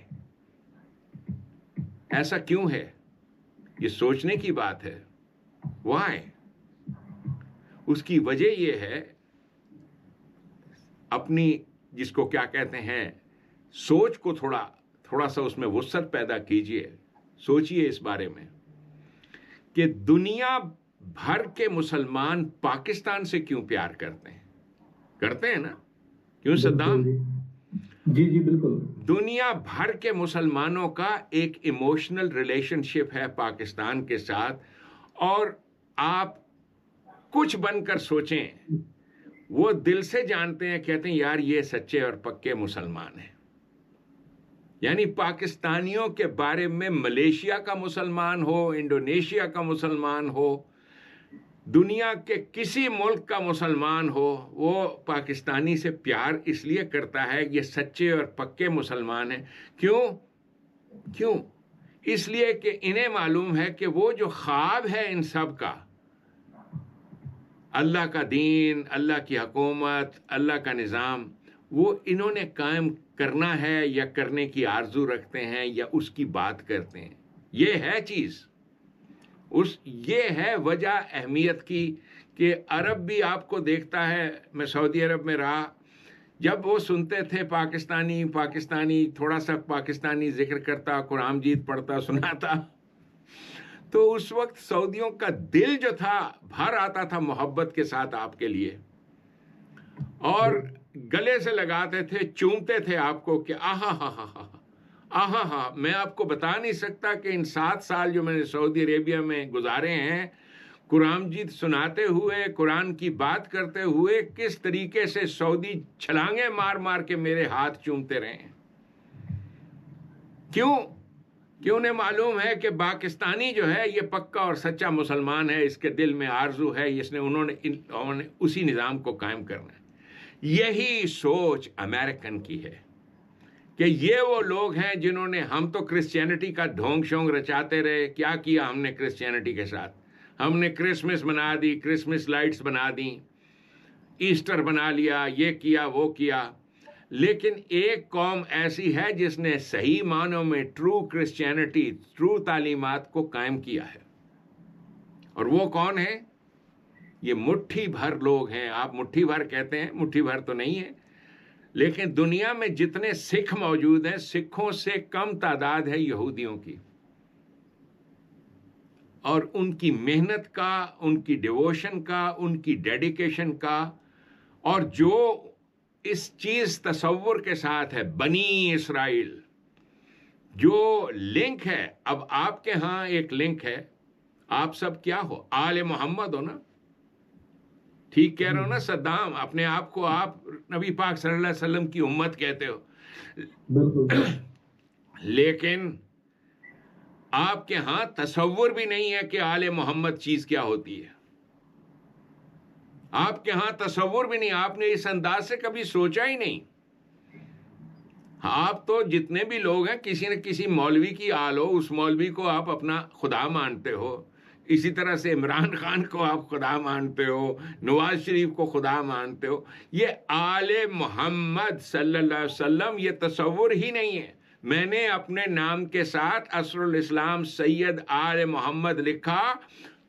ایسا کیوں ہے؟ یہ سوچنے کی بات ہے. وائی؟ اس کی وجہ یہ ہے، اپنی جس کو کیا کہتے ہیں سوچ کو تھوڑا سا اس میں وسعت پیدا کیجئے. سوچئے اس بارے میں کہ دنیا بھر کے مسلمان پاکستان سے کیوں پیار کرتے ہیں نا؟ کیوں صدام؟ جی جی بالکل. دنیا بھر کے مسلمانوں کا ایک ایموشنل ریلیشن شپ ہے پاکستان کے ساتھ. اور آپ کچھ بن کر سوچیں، وہ دل سے جانتے ہیں، کہتے ہیں یار یہ سچے اور پکے مسلمان ہیں. یعنی پاکستانیوں کے بارے میں ملیشیا کا مسلمان ہو، انڈونیشیا کا مسلمان ہو، دنیا کے کسی ملک کا مسلمان ہو، وہ پاکستانی سے پیار اس لیے کرتا ہے یہ سچے اور پکے مسلمان ہیں. کیوں؟ اس لیے کہ انہیں معلوم ہے کہ وہ جو خواب ہے ان سب کا، اللہ کا دین، اللہ کی حکومت، اللہ کا نظام، وہ انہوں نے قائم کرنا ہے یا کرنے کی آرزو رکھتے ہیں یا اس کی بات کرتے ہیں. یہ ہے چیز، یہ ہے وجہ اہمیت کی کہ عرب بھی آپ کو دیکھتا ہے. میں سعودی عرب میں رہا، جب وہ سنتے تھے پاکستانی تھوڑا سا پاکستانی ذکر کرتا، قرآن مجید پڑھتا سناتا، تو اس وقت سعودیوں کا دل جو تھا بھر آتا تھا محبت کے ساتھ آپ کے لیے، اور گلے سے لگاتے تھے، چومتے تھے آپ کو کہ آہا. میں آپ کو بتا نہیں سکتا کہ ان 7 سال جو میں نے سعودی عربیہ میں گزارے ہیں، قرآن مجید سناتے ہوئے، قرآن کی بات کرتے ہوئے، کس طریقے سے سعودی چھلانگیں مار مار کے میرے ہاتھ چومتے رہے ہیں. کیوں؟ انہیں معلوم ہے کہ پاکستانی جو ہے یہ پکا اور سچا مسلمان ہے، اس کے دل میں آرزو ہے، انہوں نے اسی نظام کو قائم کرنا ہے. یہی سوچ امریکن کی ہے کہ یہ وہ لوگ ہیں جنہوں نے، ہم تو کرسچینٹی کا ڈھونگ شونگ رچاتے رہے. کیا کیا ہم نے کرسچینٹی کے ساتھ؟ ہم نے کرسمس بنا دی، کرسمس لائٹس بنا دیں، ایسٹر بنا لیا، یہ کیا وہ کیا. لیکن ایک قوم ایسی ہے جس نے صحیح معنوں میں ٹرو کرسچینٹی، ٹرو تعلیمات کو قائم کیا ہے، اور وہ کون ہے؟ یہ مٹھی بھر لوگ ہیں. آپ مٹھی بھر کہتے ہیں، مٹھی بھر تو نہیں ہے، لیکن دنیا میں جتنے سکھ موجود ہیں، سکھوں سے کم تعداد ہے یہودیوں کی. اور ان کی محنت کا، ان کی ڈیووشن کا، ان کی ڈیڈیکیشن کا، اور جو اس چیز تصور کے ساتھ ہے بنی اسرائیل، جو لنک ہے. اب آپ کے ہاں ایک لنک ہے، آپ سب کیا ہو؟ آل محمد ہو نا؟ ٹھیک کہہ رہے ہو نا صدام؟ اپنے آپ کو آپ نبی پاک صلی اللہ علیہ وسلم کی امت کہتے ہو. بالکل. لیکن آپ کے ہاں تصور بھی نہیں ہے کہ آل محمد چیز کیا ہوتی ہے. آپ کے ہاں تصور بھی نہیں, آپ نے اس انداز سے کبھی سوچا ہی نہیں. آپ تو جتنے بھی لوگ ہیں کسی نہ کسی مولوی کی آل ہو, اس مولوی کو آپ اپنا خدا مانتے ہو. اسی طرح سے عمران خان کو آپ خدا مانتے ہو, نواز شریف کو خدا مانتے ہو. یہ آل محمد صلی اللہ علیہ وسلم یہ تصور ہی نہیں ہے. میں نے اپنے نام کے ساتھ اسر الاسلام سید آل محمد لکھا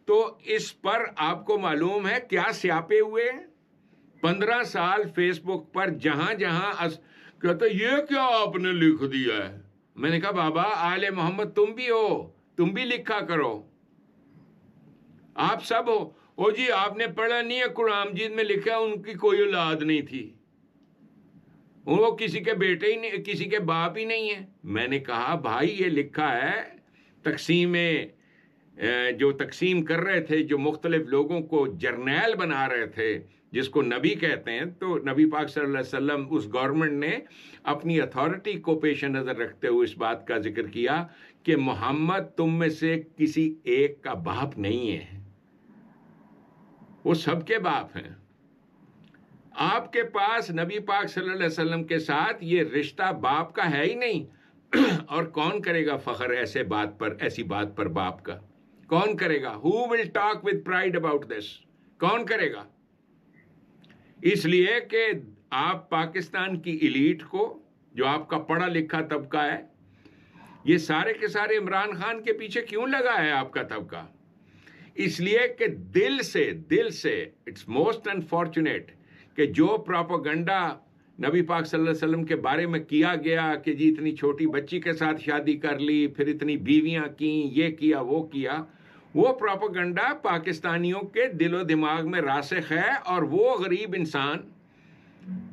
تو اس پر آپ کو معلوم ہے کیا سیاپے ہوئے. 15 سال فیس بک پر جہاں جہاں کہتا یہ کیا آپ نے لکھ دیا ہے. میں نے کہا بابا آل محمد تم بھی ہو, تم بھی لکھا کرو, آپ سب ہو. او جی آپ نے پڑھا نہیں ہے قرآن مجید میں لکھا ان کی کوئی اولاد نہیں تھی, وہ کسی کے بیٹے ہی نہیں, کسی کے باپ ہی نہیں ہے. میں نے کہا بھائی یہ لکھا ہے تقسیم جو تقسیم کر رہے تھے, جو مختلف لوگوں کو جرنیل بنا رہے تھے جس کو نبی کہتے ہیں, تو نبی پاک صلی اللہ علیہ وسلم اس گورنمنٹ نے اپنی اتھارٹی کو پیش نظر رکھتے ہوئے اس بات کا ذکر کیا کہ محمد تم میں سے کسی ایک کا باپ نہیں ہے, وہ سب کے باپ ہیں. آپ کے پاس نبی پاک صلی اللہ علیہ وسلم کے ساتھ یہ رشتہ باپ کا ہے ہی نہیں. اور کون کرے گا فخر ایسے بات پر, ایسی بات پر باپ کا کون کرے گا؟ Who will talk with pride about this? کون کرے گا؟ اس لیے کہ آپ پاکستان کی ایلیٹ کو, جو آپ کا پڑھا لکھا طبقہ ہے, یہ سارے کے سارے عمران خان کے پیچھے کیوں لگا ہے آپ کا طبقہ؟ اس لیے کہ دل سے اٹس موسٹ انفارچونیٹ کہ جو پراپوگنڈا نبی پاک صلی اللہ علیہ وسلم کے بارے میں کیا گیا کہ جی اتنی چھوٹی بچی کے ساتھ شادی کر لی, پھر اتنی بیویاں کیں, یہ کیا وہ کیا, وہ پراپوگنڈا پاکستانیوں کے دل و دماغ میں راسخ ہے. اور وہ غریب انسان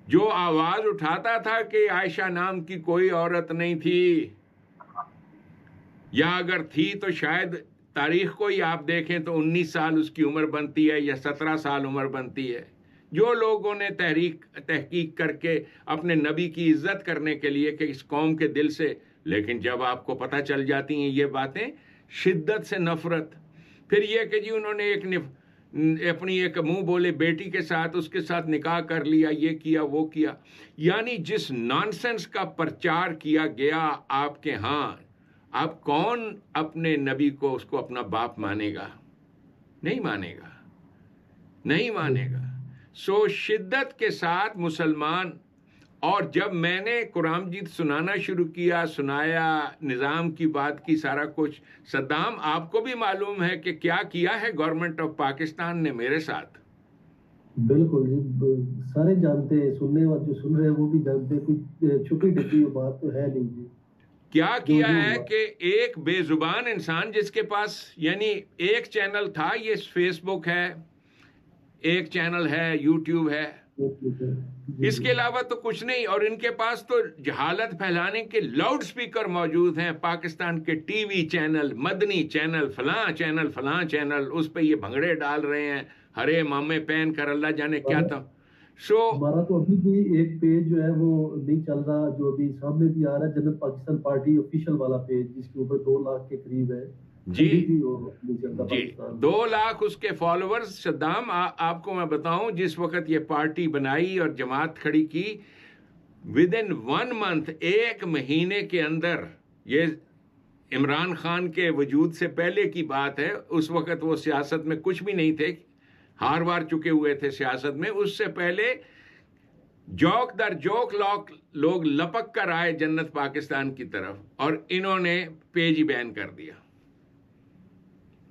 جو آواز اٹھاتا تھا کہ عائشہ نام کی کوئی عورت نہیں تھی, یا اگر تھی تو شاید تاریخ کو ہی آپ دیکھیں تو 19 سال اس کی عمر بنتی ہے یا 17 سال عمر بنتی ہے. جو لوگوں نے تحقیق کر کے اپنے نبی کی عزت کرنے کے لیے کہ اس قوم کے دل سے, لیکن جب آپ کو پتہ چل جاتی ہیں یہ باتیں, شدت سے نفرت. پھر یہ کہ جی انہوں نے اپنی ایک منہ بولے بیٹی کے ساتھ اس کے ساتھ نکاح کر لیا, یہ کیا وہ کیا. یعنی جس نانسنس کا پرچار کیا گیا آپ کے ہاں, اب کون اپنے نبی کو اس کو اپنا باپ مانے گا؟ نہیں مانے گا, نہیں مانے گا. سو شدت کے ساتھ مسلمان. اور جب میں نے قرآن مجید سنانا شروع کیا, سنایا, نظام کی بات کی, سارا کچھ, صدام آپ کو بھی معلوم ہے کہ کیا کیا ہے گورنمنٹ آف پاکستان نے میرے ساتھ. بالکل جی, سارے جانتے ہیں, سننے والے جو سن رہے ہیں وہ بھی جانتے ہیں, کوئی چھپی ڈپی بات تو ہے نہیں جی. کیا کیا ہے کہ ایک بے زبان انسان جس کے پاس یعنی ایک چینل تھا, یہ فیس بک ہے, ایک چینل ہے, یوٹیوب ہے, اس کے علاوہ تو کچھ نہیں. اور ان کے پاس تو جہالت پھیلانے کے لاؤڈ سپیکر موجود ہیں, پاکستان کے ٹی وی چینل, مدنی چینل, فلاں چینل, اس پہ یہ بھنگڑے ڈال رہے ہیں, ہرے مامے پہن کر, اللہ جانے کیا تھا. ہمارا تو ابھی بھی ایک پیج جو ہے وہ نہیں چل رہا, جو ابھی سامنے بھی آ رہا ہے, جنرل پاکستان پارٹی آفیشیل والا پیج, جس کے اوپر 2 لاکھ کے قریب ہے. جی 2 لاکھ اس کے فالوورز. صدام آپ کو میں بتاؤں, جس وقت یہ پارٹی بنائی اور جماعت کھڑی کی, ود ان 1 منتھ, 1 مہینے کے اندر, یہ عمران خان کے وجود سے پہلے کی بات ہے, اس وقت وہ سیاست میں کچھ بھی نہیں تھے, ہار وار چکے ہوئے تھے سیاست میں. اس سے پہلے جوک در جوک لوگ لپک کر آئے جنت پاکستان کی طرف, اور انہوں نے پیج ہی بین کر دیا,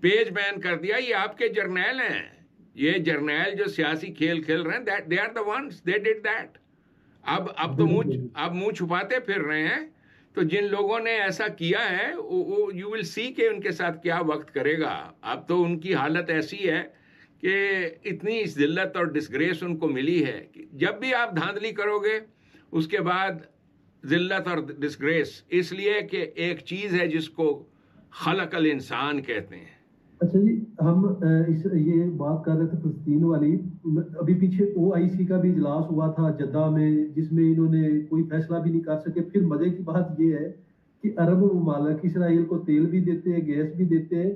پیج بین کر دیا. یہ آپ کے جرنیل ہیں, یہ جرنیل جو سیاسی کھیل کھیل رہے ہیں, they are the ones, they did that. اب تو منہ چھپاتے پھر رہے ہیں. تو جن لوگوں نے ایسا کیا ہے, یو ول سی کہ ان کے ساتھ کیا وقت کرے گا. اب تو ان کی حالت ایسی ہے کہ اتنی ذلت اور ڈسگریس ان کو ملی ہے کہ جب بھی آپ دھاندلی کرو گے اس کے بعد ذلت اور ڈسگریس. اس لیے کہ ایک چیز ہے جس کو خلق الانسان کہتے ہیں. اچھا جی, ہم یہ بات کر رہے تھے فلسطین والی. ابھی پیچھے OIC کا بھی اجلاس ہوا تھا جدہ میں, جس میں انہوں نے کوئی فیصلہ بھی نہیں کر سکے. پھر مزے کی بات یہ ہے کہ عرب ممالک اسرائیل کو تیل بھی دیتے ہیں، گیس بھی دیتے ہیں.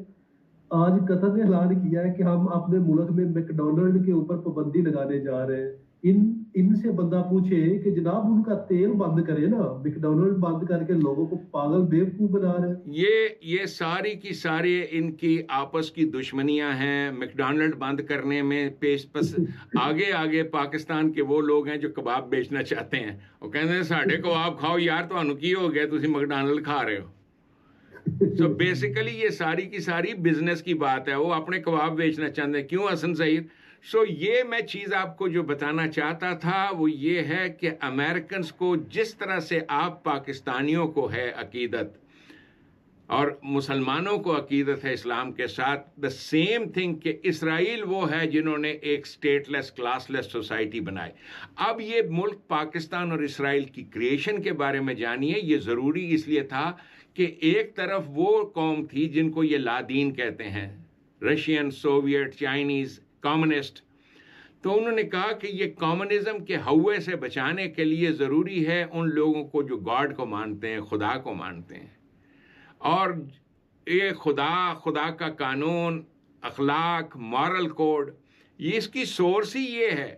آج قطر نے اعلان کیا ہے کہ ہم اپنے ملک میں میک ڈونلڈ کے اوپر پابندی لگانے جا رہے ہیں. ان سے بندہ پوچھے کہ جناب ان کا تیل بند کرے نا، میک ڈونلڈ بند کر کے لوگوں کو پاگل بیوقوف بنا رہے ہیں. یہ ساری کی ساری ان کی آپس کی دشمنیاں ہیں. میکڈونلڈ بند کرنے میں پس آگے پاکستان کے وہ لوگ ہیں جو کباب بیچنا چاہتے ہیں. وہ کہتے ہیں ساڈے کباب کھاؤ یار، تمہیں کی ہو گیا تسی میکڈونلڈ کھا رہے ہو. سو بیسیکلی یہ ساری کی ساری بزنس کی بات ہے. وہ اپنے کباب بیچنا چاہتے ہیں. کیوں حسن ظہیر؟ سو یہ میں چیز آپ کو جو بتانا چاہتا تھا وہ یہ ہے کہ امریکنز کو جس طرح سے آپ پاکستانیوں کو ہے عقیدت اور مسلمانوں کو عقیدت ہے اسلام کے ساتھ، دا سیم تھنگ کہ اسرائیل وہ ہے جنہوں نے ایک اسٹیٹ لیس کلاس لیس سوسائٹی بنائی. اب یہ ملک پاکستان اور اسرائیل کی کریشن کے بارے میں جانیے. یہ ضروری اس لیے تھا کہ ایک طرف وہ قوم تھی جن کو یہ لادین کہتے ہیں، رشین، سوویٹ، چائنیز، کمیونسٹ. تو انہوں نے کہا کہ یہ کمیونزم کے ہوے سے بچانے کے لیے ضروری ہے ان لوگوں کو جو گاڈ کو مانتے ہیں، خدا کو مانتے ہیں، اور یہ خدا کا قانون، اخلاق، مارل کوڈ، یہ اس کی سورس ہی یہ ہے.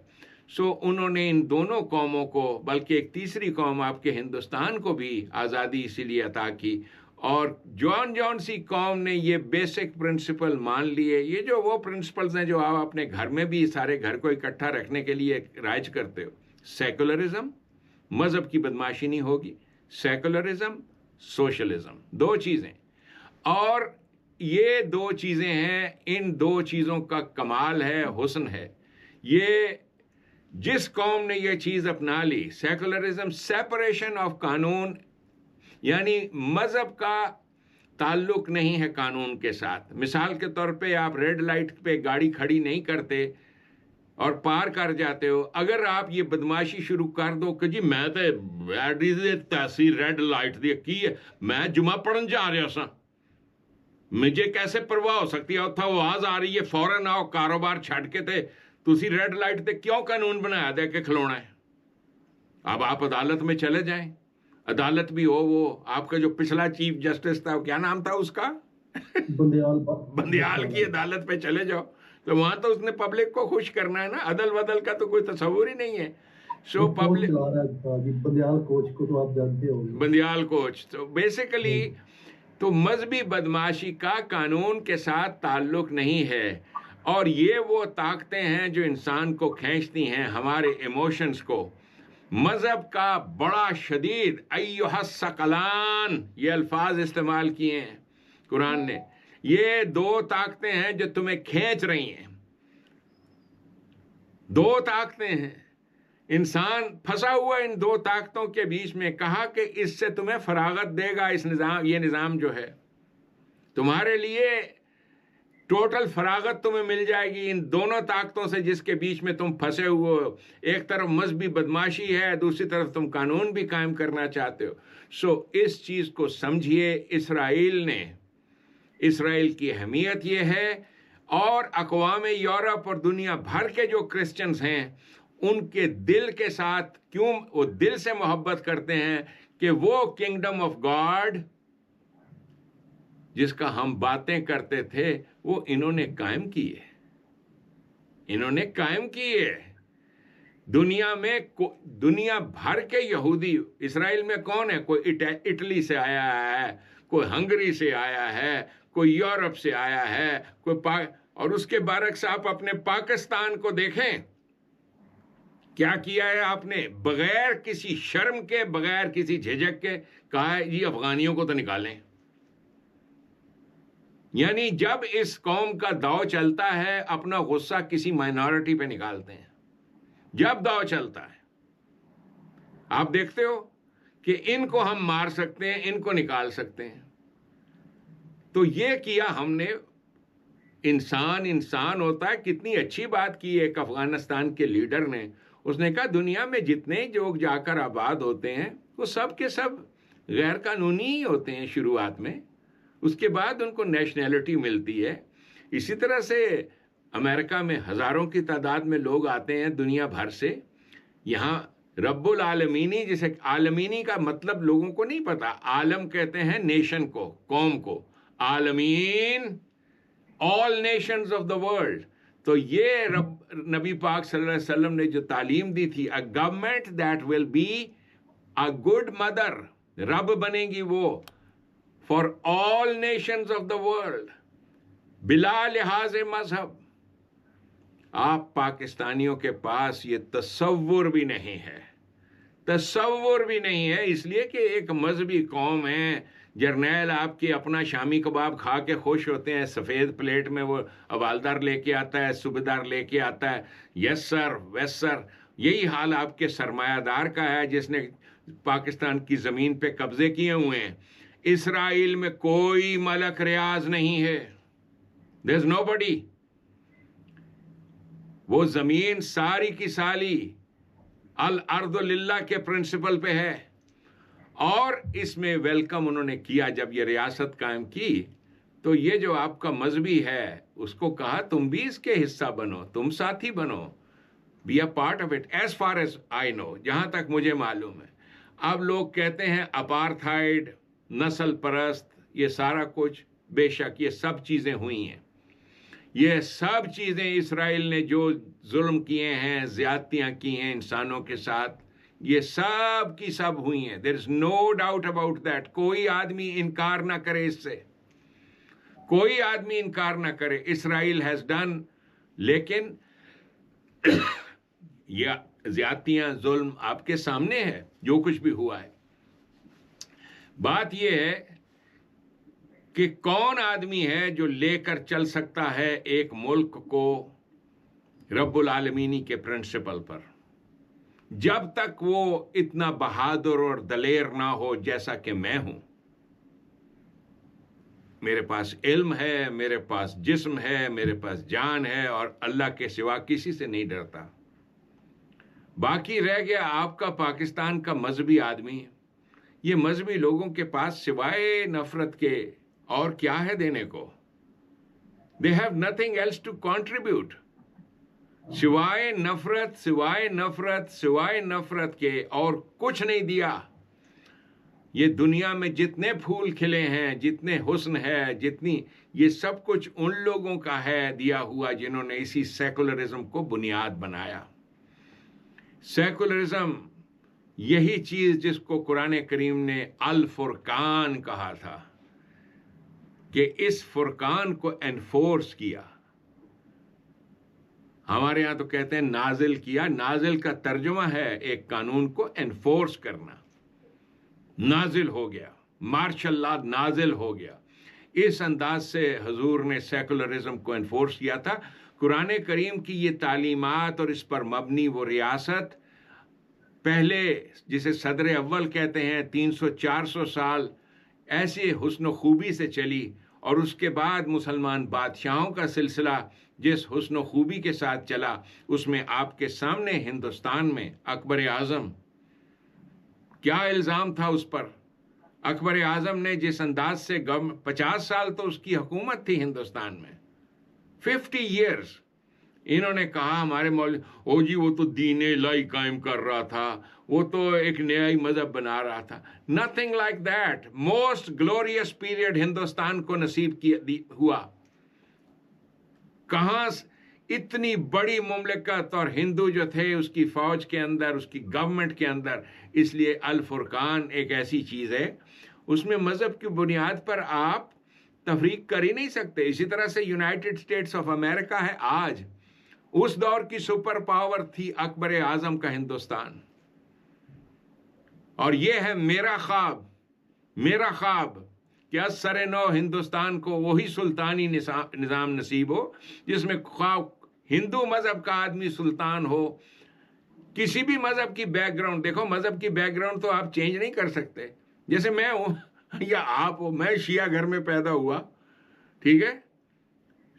سو انہوں نے ان دونوں قوموں کو، بلکہ ایک تیسری قوم آپ کے ہندوستان کو بھی آزادی اسی لیے عطا کی. اور جون سی قوم نے یہ بیسک پرنسپل مان لیے. یہ جو وہ پرنسپلز ہیں جو آپ اپنے گھر میں بھی سارے گھر کو اکٹھا رکھنے کے لیے رائج کرتے ہو. سیکولرزم، مذہب کی بدماشی نہیں ہوگی. سیکولرزم، سوشلزم، دو چیزیں. اور یہ دو چیزیں ہیں، ان دو چیزوں کا کمال ہے، حسن ہے. یہ جس قوم نے یہ چیز اپنا لی، سیکولرزم، سیپریشن آف قانون، یعنی مذہب کا تعلق نہیں ہے قانون کے ساتھ. مثال کے طور پہ آپ ریڈ لائٹ پہ گاڑی کھڑی نہیں کرتے اور پار کر جاتے ہو. اگر آپ یہ بدماشی شروع کر دو کہ جی میں تاثیر ریڈ لائٹ دی کی ہے، میں جمعہ پڑھن جا رہا سا، مجھے کیسے پرواہ ہو سکتی ہے؟ اتھا آواز آ رہی ہے فوراً آؤ، کاروبار چھڈ کے تے تسی ریڈ لائٹ تے کیوں قانون بنایا دے کے کھلونا ہے؟ اب آپ عدالت میں چلے جائیں، عدالت بھی ہو، وہ آپ کا جو پچھلا چیف جسٹس تھا، کیا نام تھا اس کا، بندیال کی عدالت پہ چلے جاؤ، تو وہاں تو اس نے پبلک کو خوش کرنا ہے نا. عدل بدل کا تو کوئی تصور ہی نہیں ہے. سو پبلک بندیال کوچ کو تو آپ جانتے ہو، بندیال کوچ. تو بیسیکلی تو مذہبی بدماشی کا قانون کے ساتھ تعلق نہیں ہے. اور یہ وہ طاقتیں ہیں جو انسان کو کھینچتی ہیں، ہمارے ایموشنز کو. مذہب کا بڑا شدید ایھا الثقلان یہ الفاظ استعمال کیے ہیں قرآن نے. یہ دو طاقتیں ہیں جو تمہیں کھینچ رہی ہیں، دو طاقتیں ہیں. انسان پھنسا ہوا ان دو طاقتوں کے بیچ میں. کہا کہ اس سے تمہیں فراغت دے گا یہ نظام جو ہے تمہارے لیے ٹوٹل فراغت تمہیں مل جائے گی ان دونوں طاقتوں سے جس کے بیچ میں تم پھنسے ہوئے ہو. ایک طرف مذہبی بدماشی ہے، دوسری طرف تم قانون بھی قائم کرنا چاہتے ہو. سو اس چیز کو سمجھیے. اسرائیل کی اہمیت یہ ہے، اور اقوام یورپ اور دنیا بھر کے جو کرسچنز ہیں ان کے دل کے ساتھ کیوں وہ دل سے محبت کرتے ہیں کہ وہ کنگڈم آف گاڈ جس کا ہم باتیں کرتے تھے وہ انہوں نے قائم کی ہے. انہوں نے قائم کی ہے. دنیا میں دنیا بھر کے یہودی اسرائیل میں کون ہے؟ کوئی اٹلی سے آیا ہے، کوئی ہنگری سے آیا ہے، کوئی یورپ سے آیا ہے، اور اس کے برعکس آپ اپنے پاکستان کو دیکھیں، کیا کیا ہے آپ نے؟ بغیر کسی شرم کے، بغیر کسی جھجک کے کہا ہے جی افغانیوں کو تو نکالیں. یعنی جب اس قوم کا داؤ چلتا ہے اپنا غصہ کسی مائنورٹی پہ نکالتے ہیں. جب داؤ چلتا ہے آپ دیکھتے ہو کہ ان کو ہم مار سکتے ہیں، ان کو نکال سکتے ہیں. تو یہ کیا ہم نے. انسان ہوتا ہے. کتنی اچھی بات کی ایک افغانستان کے لیڈر نے. اس نے کہا دنیا میں جتنے لوگ جا کر آباد ہوتے ہیں وہ سب کے سب غیر قانونی ہی ہوتے ہیں شروعات میں، اس کے بعد ان کو نیشنلٹی ملتی ہے. اسی طرح سے امریکہ میں ہزاروں کی تعداد میں لوگ آتے ہیں دنیا بھر سے. یہاں رب العالمینی، جسے عالمینی کا مطلب لوگوں کو نہیں پتا. عالم کہتے ہیں نیشن کو، قوم کو. عالمین all nations of the world. تو یہ نبی پاک صلی اللہ علیہ وسلم نے جو تعلیم دی تھی، a government that will be a good mother، رب بنے گی وہ for all nations of the world بلا لحاظ مذہب. آپ پاکستانیوں کے پاس یہ تصور بھی نہیں ہے، تصور بھی نہیں ہے، اس لیے کہ ایک مذہبی قوم ہے. جرنیل آپ کی اپنا شامی کباب کھا کے خوش ہوتے ہیں، سفید پلیٹ میں وہ حوالدار لے کے آتا ہے، صوبیدار لے کے آتا ہے، یس سر ویس سر. یہی حال آپ کے سرمایہ دار کا ہے جس نے پاکستان کی زمین پہ قبضے کیے ہوئے ہیں. اسرائیل میں کوئی ملک ریاض نہیں ہے، there is nobody. وہ زمین ساری کی ساری الارض للہ کے پرنسپل پہ ہے، اور اس میں ویلکم انہوں نے کیا. جب یہ ریاست قائم کی تو یہ جو آپ کا مذہبی ہے اس کو کہا تم بھی اس کے حصہ بنو، تم ساتھی بنو، be a part of it. As far as I know, جہاں تک مجھے معلوم ہے. اب لوگ کہتے ہیں اپارتھائڈ، نسل پرست، یہ سارا کچھ، بے شک یہ سب چیزیں ہوئی ہیں. یہ سب چیزیں اسرائیل نے جو ظلم کیے ہیں، زیادتیاں کی ہیں انسانوں کے ساتھ، یہ سب کی سب ہوئی ہیں. دیر از نو ڈاؤٹ اباؤٹ دیٹ. کوئی آدمی انکار نہ کرے اس سے، کوئی آدمی انکار نہ کرے. اسرائیل ہیز ڈن، لیکن یہ زیادتیاں، ظلم آپ کے سامنے ہے جو کچھ بھی ہوا ہے. بات یہ ہے کہ کون آدمی ہے جو لے کر چل سکتا ہے ایک ملک کو رب العالمینی کے پرنسپل پر، جب تک وہ اتنا بہادر اور دلیر نہ ہو جیسا کہ میں ہوں. میرے پاس علم ہے، میرے پاس جسم ہے، میرے پاس جان ہے، اور اللہ کے سوا کسی سے نہیں ڈرتا. باقی رہ گیا آپ کا پاکستان کا مذہبی آدمی. یہ مذہبی لوگوں کے پاس سوائے نفرت کے اور کیا ہے دینے کو؟ They have nothing else to contribute. سوائے نفرت، سوائے نفرت، سوائے نفرت کے اور کچھ نہیں دیا. یہ دنیا میں جتنے پھول کھلے ہیں، جتنے حسن ہے، جتنی، یہ سب کچھ ان لوگوں کا ہے دیا ہوا جنہوں نے اسی سیکولرزم کو بنیاد بنایا. سیکولرزم یہی چیز جس کو قرآن کریم نے الفرقان کہا تھا، کہ اس فرقان کو انفورس کیا. ہمارے ہاں تو کہتے ہیں نازل کیا. نازل کا ترجمہ ہے ایک قانون کو انفورس کرنا. نازل ہو گیا، مارشل لا نازل ہو گیا. اس انداز سے حضور نے سیکولرزم کو انفورس کیا تھا. قرآن کریم کی یہ تعلیمات اور اس پر مبنی وہ ریاست پہلے جسے صدر اول کہتے ہیں 300-400 سال ایسے حسن و خوبی سے چلی، اور اس کے بعد مسلمان بادشاہوں کا سلسلہ جس حسن و خوبی کے ساتھ چلا، اس میں آپ کے سامنے ہندوستان میں اکبر اعظم، کیا الزام تھا اس پر. اکبر اعظم نے جس انداز سے 50 سال تو اس کی حکومت تھی ہندوستان میں، 50 ایئرز. انہوں نے کہا ہمارے مولوی، او جی وہ تو دین الہی قائم کر رہا تھا، وہ تو ایک نیا ہی مذہب بنا رہا تھا. Nothing like that. Most glorious period Hindustan کو نصیب ہوا. کہاں اتنی بڑی مملکت، اور ہندو جو تھے اس کی فوج کے اندر، اس کی گورنمنٹ کے اندر. اس لیے الفرقان ایک ایسی چیز ہے، اس میں مذہب کی بنیاد پر آپ تفریق کر ہی نہیں سکتے. اسی طرح سے یونائٹڈ اسٹیٹس آف امریکہ ہے آج، اس دور کی سپر پاور تھی اکبر اعظم کا ہندوستان. اور یہ ہے میرا خواب، میرا خواب کہ از سر نو ہندوستان کو وہی سلطانی نظام نصیب ہو جس میں خواب ہندو مذہب کا آدمی سلطان ہو. کسی بھی مذہب کی بیک گراؤنڈ، دیکھو مذہب کی بیک گراؤنڈ تو آپ چینج نہیں کر سکتے. جیسے میں ہوں یا آپ ہو، میں شیعہ گھر میں پیدا ہوا، ٹھیک ہے.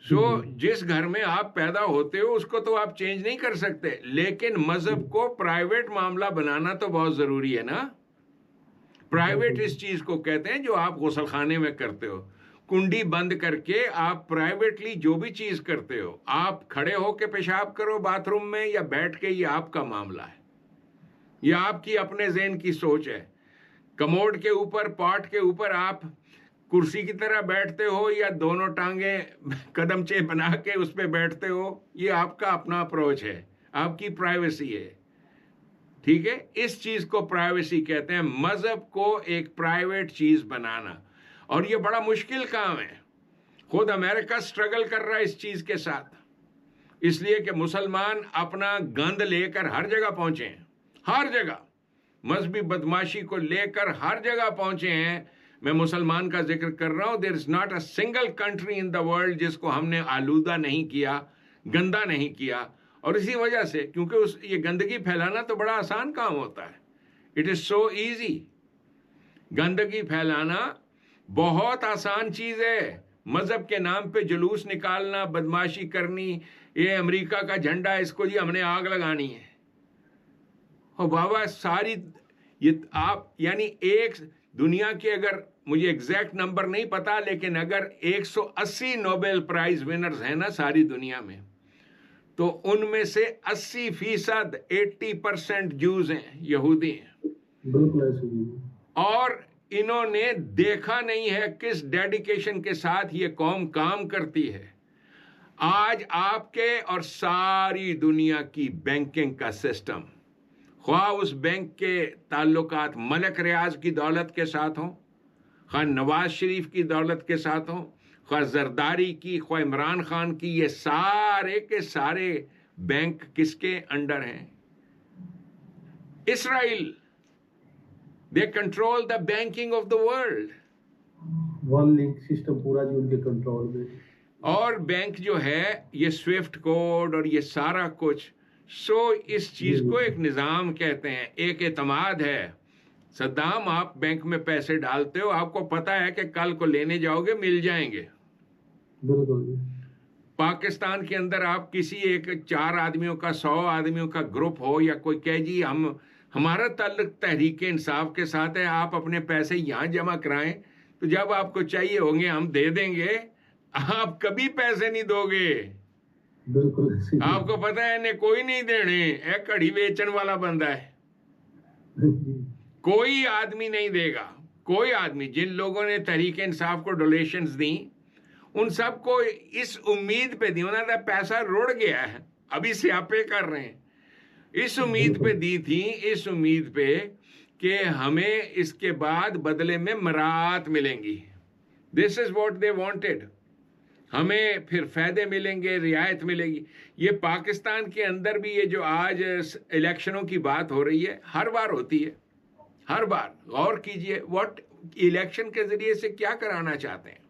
سو جس گھر میں آپ پیدا ہوتے ہو اس کو تو آپ چینج نہیں کر سکتے، لیکن مذہب کو پرائیویٹ معاملہ بنانا تو بہت ضروری ہے نا. پرائیویٹ اس چیز کو کہتے ہیں جو آپ غسل خانے میں کرتے ہو، کنڈی بند کر کے آپ پرائیویٹلی جو بھی چیز کرتے ہو، آپ کھڑے ہو کے پیشاب کرو باتھ روم میں یا بیٹھ کے، یہ آپ کا معاملہ ہے. یہ آپ کی اپنے ذہن کی سوچ ہے. کموڈ کے اوپر، پاٹ کے اوپر آپ کرسی کی طرح بیٹھتے ہو یا دونوں ٹانگیں قدمچے بنا کے اس پہ بیٹھتے ہو، یہ آپ کا اپنا اپروچ ہے، آپ کی پرائیویسی ہے. ٹھیک ہے، اس چیز کو پرائیویسی کہتے ہیں، مذہب کو ایک پرائیویٹ چیز بنانا. اور یہ بڑا مشکل کام ہے. خود امریکہ سٹرگل کر رہا ہے اس چیز کے ساتھ، اس لیے کہ مسلمان اپنا گند لے کر ہر جگہ پہنچے ہیں، ہر جگہ مذہبی بدماشی کو لے کر ہر جگہ پہنچے ہیں. میں مسلمان کا ذکر کر رہا ہوں. There is not a single country in the world جس کو ہم نے آلودہ نہیں کیا، گندا نہیں کیا. اور اسی وجہ سے، کیونکہ یہ گندگی پھیلانا تو بڑا آسان کام ہوتا ہے. It is so easy. گندگی پھیلانا بہت آسان چیز ہے. مذہب کے نام پہ جلوس نکالنا، بدماشی کرنی، یہ امریکہ کا جھنڈا اس کو جی ہم نے آگ لگانی ہے. اور بابا ساری یہ آپ یعنی ایک دنیا کے، اگر مجھے ایگزیکٹ نمبر نہیں پتا، لیکن اگر 180 نوبل پرائز ونرز ہیں نا ساری دنیا میں، تو ان میں سے 80%، 80% جوز ہیں، یہودی ہیں. بالکل ایسے ہی. اور انہوں نے دیکھا نہیں ہے کس ڈیڈیکیشن کے ساتھ یہ قوم کام کرتی ہے. آج آپ کے اور ساری دنیا کی بینکنگ کا سسٹم، خواہ اس بینک کے تعلقات ملک ریاض کی دولت کے ساتھ ہوں، خواہ نواز شریف کی دولت کے ساتھ ہوں، خواہ زرداری کی، خواہ عمران خان کی، یہ سارے کے سارے بینک کس کے انڈر ہیں؟ Israel. They control the banking of the world. One link system پورا جو ان کے کنٹرول میں. اور بینک جو ہے یہ سوئفٹ کوڈ اور یہ سارا کچھ، اس چیز کو ایک نظام کہتے ہیں، ایک اعتماد ہے. صدام، آپ بینک میں پیسے ڈالتے ہو، آپ کو پتا ہے کہ کل کو لینے جاؤ گے مل جائیں گے. بالکل. پاکستان کے اندر آپ کسی ایک 4 آدمیوں کا، 100 آدمیوں کا گروپ ہو، یا کوئی کہے جی ہمارا تعلق تحریک انصاف کے ساتھ ہے، آپ اپنے پیسے یہاں جمع کرائیں، تو جب آپ کو چاہیے ہوں گے ہم دے دیں گے. آپ کبھی پیسے نہیں دو گے. بالکل. آپ کو پتا ہے انہیں کوئی نہیں دینے، ایک کڑی بیچن والا بندہ ہے. کوئی آدمی نہیں دے گا. کوئی آدمی. جن لوگوں نے تحریک انصاف کو ڈونیشنز دیں، ان سب کو اس امید پہ دی، انہوں نے پیسہ رڑ گیا ہے، ابھی سیاپے کر رہے ہیں. اس امید پہ دی تھی، اس امید پہ کہ ہمیں اس کے بعد بدلے میں مراعات ملیں گی. دس از واٹ دے وانٹیڈ. ہمیں پھر فائدے ملیں گے، رعایت ملے گی. یہ پاکستان کے اندر بھی یہ جو آج الیکشنوں کی بات ہو رہی ہے، ہر بار ہوتی ہے، ہر بار. غور کیجئے واٹ الیکشن کے ذریعے سے کیا کرانا چاہتے ہیں.